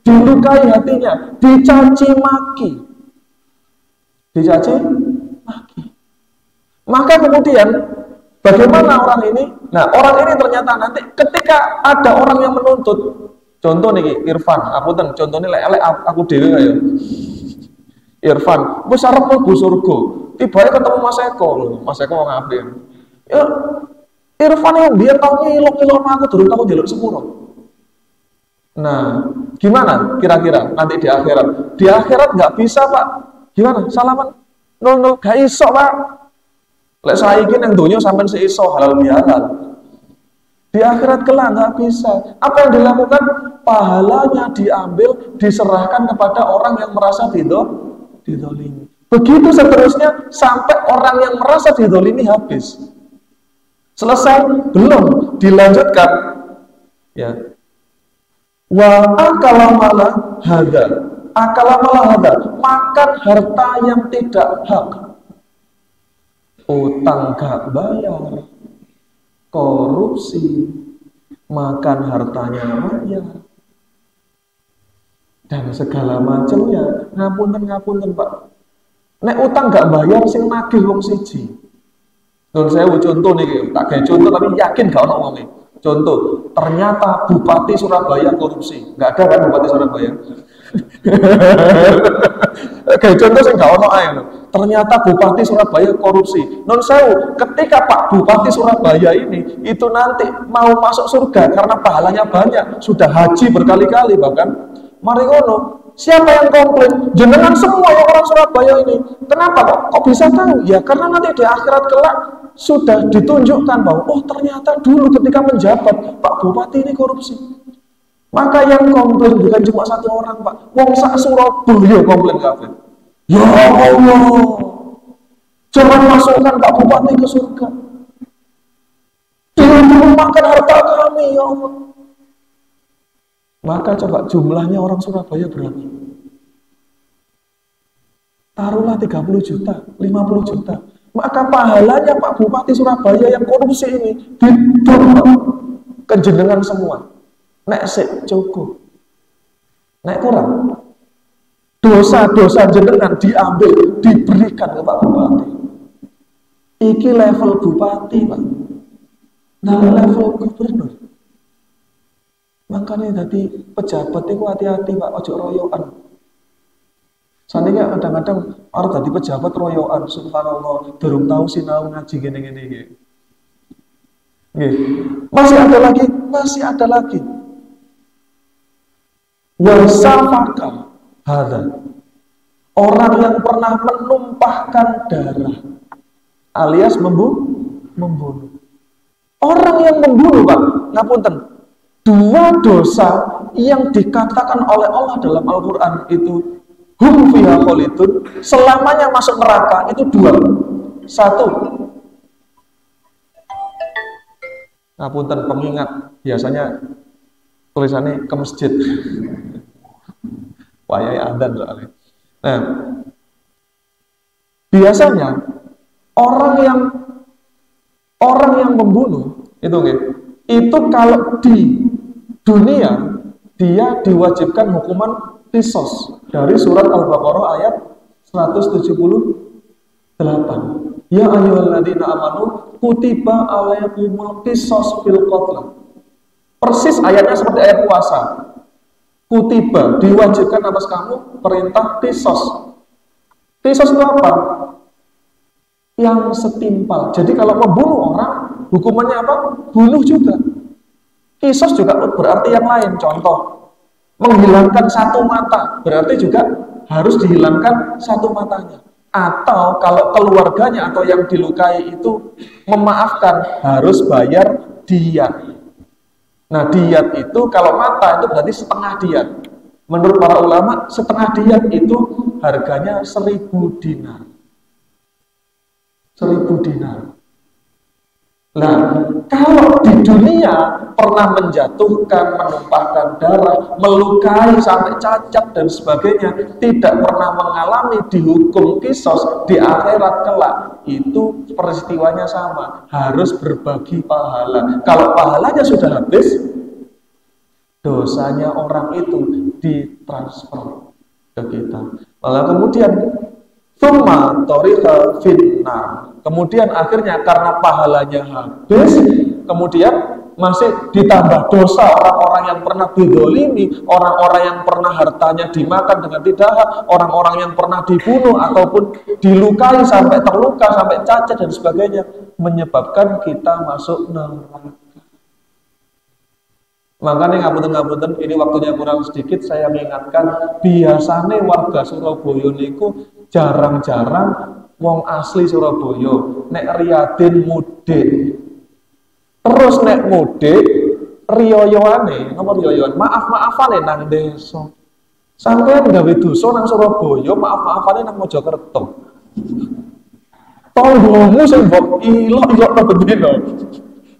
dilukai hatinya, dicaci maki. Dicaci maki. Maka kemudian bagaimana orang ini? Nah, orang ini ternyata nanti ketika ada orang yang menuntut, contoh nih Irfan, contohnya lek aku dhewe kaya Irfan, wis arep mlebu surga. Tiba-tiba ketemu Mas Eko lho, Mas Eko wong apik. Ya Irfan yang dia tau ngilok-ngilok aku durung tau njaluk sepuro. Nah, gimana kira-kira nanti di akhirat? Di akhirat nggak bisa, Pak. Gimana? Salaman? Nol, gak iso, Pak. Lek saiki nang donya sampean seiso halal bihalal. Di akhirat kelak nggak bisa. Apa yang dilakukan? Pahalanya diambil, diserahkan kepada orang yang merasa didolimi. Begitu seterusnya sampai orang yang merasa didolimi habis. Selesai? Belum. Dilanjutkan. Ya. Wa akalamala hadza. Akalamala hadza, makan harta yang tidak hak. Utang gak bayar. Korupsi, makan hartanya rakyat. Dan segala macamnya. Ngapunten Pak. Nek utang gak bayar sing nagih wong siji. Nun sewu contoh nih, tak kayak contoh tapi yakin gak ono wong. Contoh, ternyata Bupati Surabaya korupsi. Nggak ada kan Bupati Surabaya? Kayak contoh sih nggak ono ae. Ternyata Bupati Surabaya korupsi. Non sewu, ketika Pak Bupati Surabaya ini itu nanti mau masuk surga karena pahalanya banyak, sudah haji berkali-kali bahkan. Mari ngono, siapa yang komplain? Jenengan semua yang orang Surabaya ini. Kenapa kok bisa tahu? Ya karena nanti di akhirat kelak sudah ditunjukkan bahwa oh ternyata dulu ketika menjabat Pak Bupati ini korupsi. Maka yang komplain bukan cuma satu orang, Pak. Wong sak Surabaya komplain kabeh. Ya Allah, jangan masukkan Pak Bupati ke surga. Dia memakan harta kami, ya Allah. Maka coba jumlahnya orang Surabaya berapa? Taruhlah 30 juta, 50 juta. Maka pahalanya Pak Bupati Surabaya yang korupsi ini didorong ke jenengan semua. Nek sik cukup. Nek kurang. Dosa-dosa jenengan diambil, diberikan ke Pak Bupati. Iki level Bupati, Pak. Nah, level gubernur. Makanya tadi pejabat itu hati-hati, Pak, ojo royokan. Soalnya kadang-kadang orang tadi pejabat royokan, subhanallah, durung tahu sinau ngaji gini-gini. Masih ada lagi. Wasafaka hadza. Orang yang pernah menumpahkan darah alias membunuh. Orang yang membunuh, Pak, ngapunten. dua dosa yang dikatakan oleh Allah dalam Al-Quran itu hum fiha khalidun, selamanya masuk neraka, itu dua. Satu, ngapunten pengingat, biasanya tulisannya ke masjid. Wayai adzan soalnya. Nah, biasanya orang yang membunuh itu kalau di dunia dia diwajibkan hukuman qisas dari surat Al-Baqarah ayat 178. Ya ayyuhalladzina amanu kutiba alaikumul qisas fil qatl. Persis ayatnya seperti ayat puasa. Kutiba, diwajibkan atas kamu perintah qisas. Qisas itu apa? Yang setimpal. Jadi kalau membunuh orang, hukumannya apa? Bunuh juga. Qisas juga berarti yang lain. Contoh, menghilangkan satu mata, berarti juga harus dihilangkan satu matanya. Atau kalau keluarganya atau yang dilukai itu memaafkan, harus bayar diyat. Nah, diyat itu kalau mata itu berarti setengah diyat. Menurut para ulama, setengah diyat itu harganya 1.000 dinar. 1.000 dinar. Nah, kalau di dunia pernah menjatuhkan, menumpahkan darah, melukai sampai cacat dan sebagainya, tidak pernah mengalami dihukum qisas di akhirat kelak, itu peristiwanya sama, harus berbagi pahala. Kalau pahalanya sudah habis, dosanya orang itu ditransfer ke kita. Malah kemudian tsumma tariqa finnar. Kemudian akhirnya karena pahalanya habis, kemudian masih ditambah dosa orang-orang yang pernah dizalimi, orang-orang yang pernah hartanya dimakan dengan tidak hak, orang-orang yang pernah dibunuh ataupun dilukai sampai terluka, sampai cacat dan sebagainya, menyebabkan kita masuk neraka. Makanya ngapunten, ini waktunya kurang sedikit, saya mengingatkan, biasanya warga Surabaya niku jarang-jarang wong asli Surabaya nek riyadin mudik. Terus nek mudik riyoyoane, nomor riyoyoan, maaf-maafane nang desa. Sampeyan gawe dosa nang Surabaya, maaf-maafane nang Mojokerto. Tonggomu sing mbok ilok-ilok nang bendina.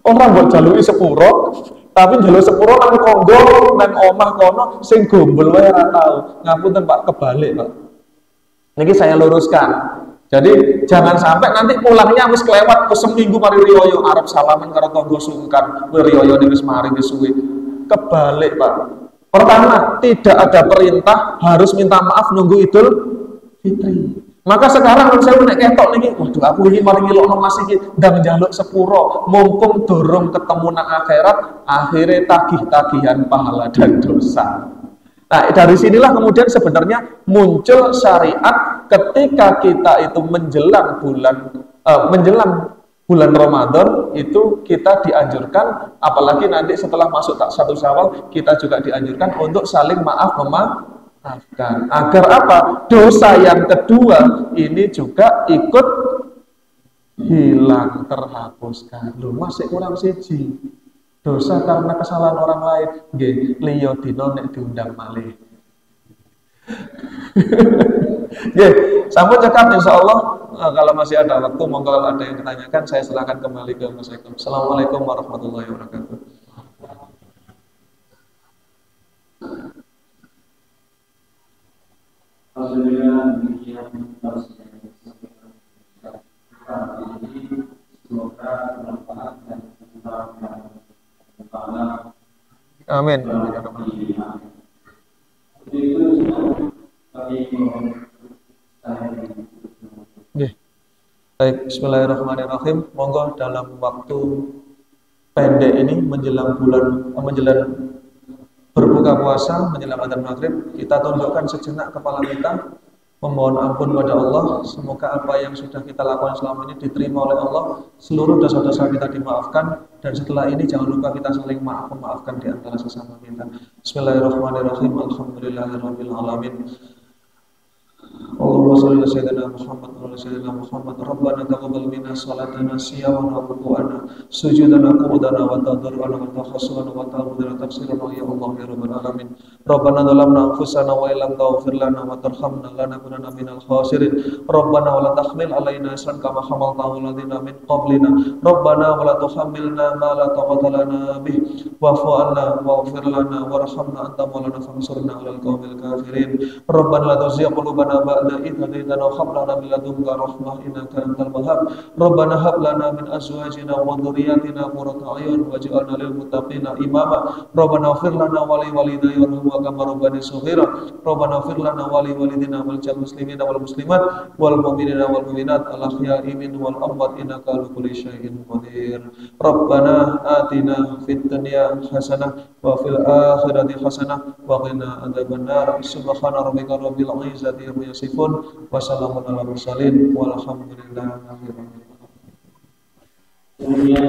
Ora mbok jaluki sepuro, tapi njaluk sepuro nang konggo nang omah kono sing gombol wae ora tau. Ngapunten Pak, kebalik Pak. Niki saya luruskan. Jadi jangan sampai nanti pulangnya wis kelewat ke seminggu mari riyoyo arep salaman karo tangga sungkan, riyoyo wis mari wis suwe. Kebalik, Pak. Pertama, tidak ada perintah harus minta maaf nunggu Idul Fitri. Maka sekarang saya nek ketok niki, waduh aku iki mari ngilokno Mas iki ndang njaluk sepuro, mumpung dorong ketemu nang akhirat, akhirnya tagih-tagihan pahala dan dosa. Nah, dari sinilah kemudian sebenarnya muncul syariat ketika kita itu menjelang bulan Ramadan itu kita dianjurkan, apalagi nanti setelah masuk satu Syawal kita juga dianjurkan untuk saling memaafkan. Agar apa? Dosa yang kedua ini juga ikut hilang, terhapuskan. Loh, masih kurang siji. Dosa karena kesalahan orang lain, nggih, liya dina nek diundang malih. Nggih, sampun cekap insyaallah. Kalau masih ada waktu, monggo kalau ada yang ditanyakan saya silakan kembali ke Mas Eko. Assalamualaikum warahmatullahi wabarakatuh.
Alhamdulillah, demikian semoga bermanfaat dan
amin. Baik, bismillahirrahmanirrahim. Monggo dalam waktu pendek ini menjelang berbuka puasa, menjelang adzan maghrib, kita tundukkan sejenak kepala kita, memohon ampun pada Allah. Semoga apa yang sudah kita lakukan selama ini diterima oleh Allah, seluruh dosa-dosa kita dimaafkan, dan setelah ini jangan lupa kita saling memaafkan di antara sesama kita. Bismillahirrahmanirrahim. Alhamdulillahirabbil alamin. Allahumma shalli ala sayyidina Muhammad wa ala sayyidina Muhammad. Rabbana taqabbal minna salatana siyamana wa ruku'ana sujudana qu'udana wa tadarru'ana wa takhassuana wa ta'budana tafsirana ya Allah ya rabbal alamin. Rabbana dhalamna anfusana wa illam taghfir lana wa tarhamna lanakunanna minal khasirin. Rabbana wa la tahmil alaina isran kama hamaltahu alladhina min qablina. Rabbana wa la tuhammilna ma la taqata lana bih wa'fu 'anna waghfir lana warhamna anta maulana fansurna 'alal qaumil kafirin. Rabbana la tuzigh qulubana ba'da idh hadaytana wa hab lana min ladunka rahmah innaka antal wahhab. Rabbana hab lana min azwajina wa dhurriyyatina qurrata a'yun waj'alna lil muttaqina imama. Rabbana ighfir lana wa li walidayya warhamhuma kama rabbayani shaghira. Rabbana ighfir lana wa li walidina wal muslimina wal muslimat wal mu'minina wal mu'minat al ahya'i minhum wal amwat innaka ala kulli syai'in qadir. Rabbana atina fid dunya hasanah wa fil akhirati hasanah wa qina adzabannar. Subhana rabbika rabbil izzati amma yasifun wa salamun alal mursalin walhamdulillahi rabbil alamin.
Kemudian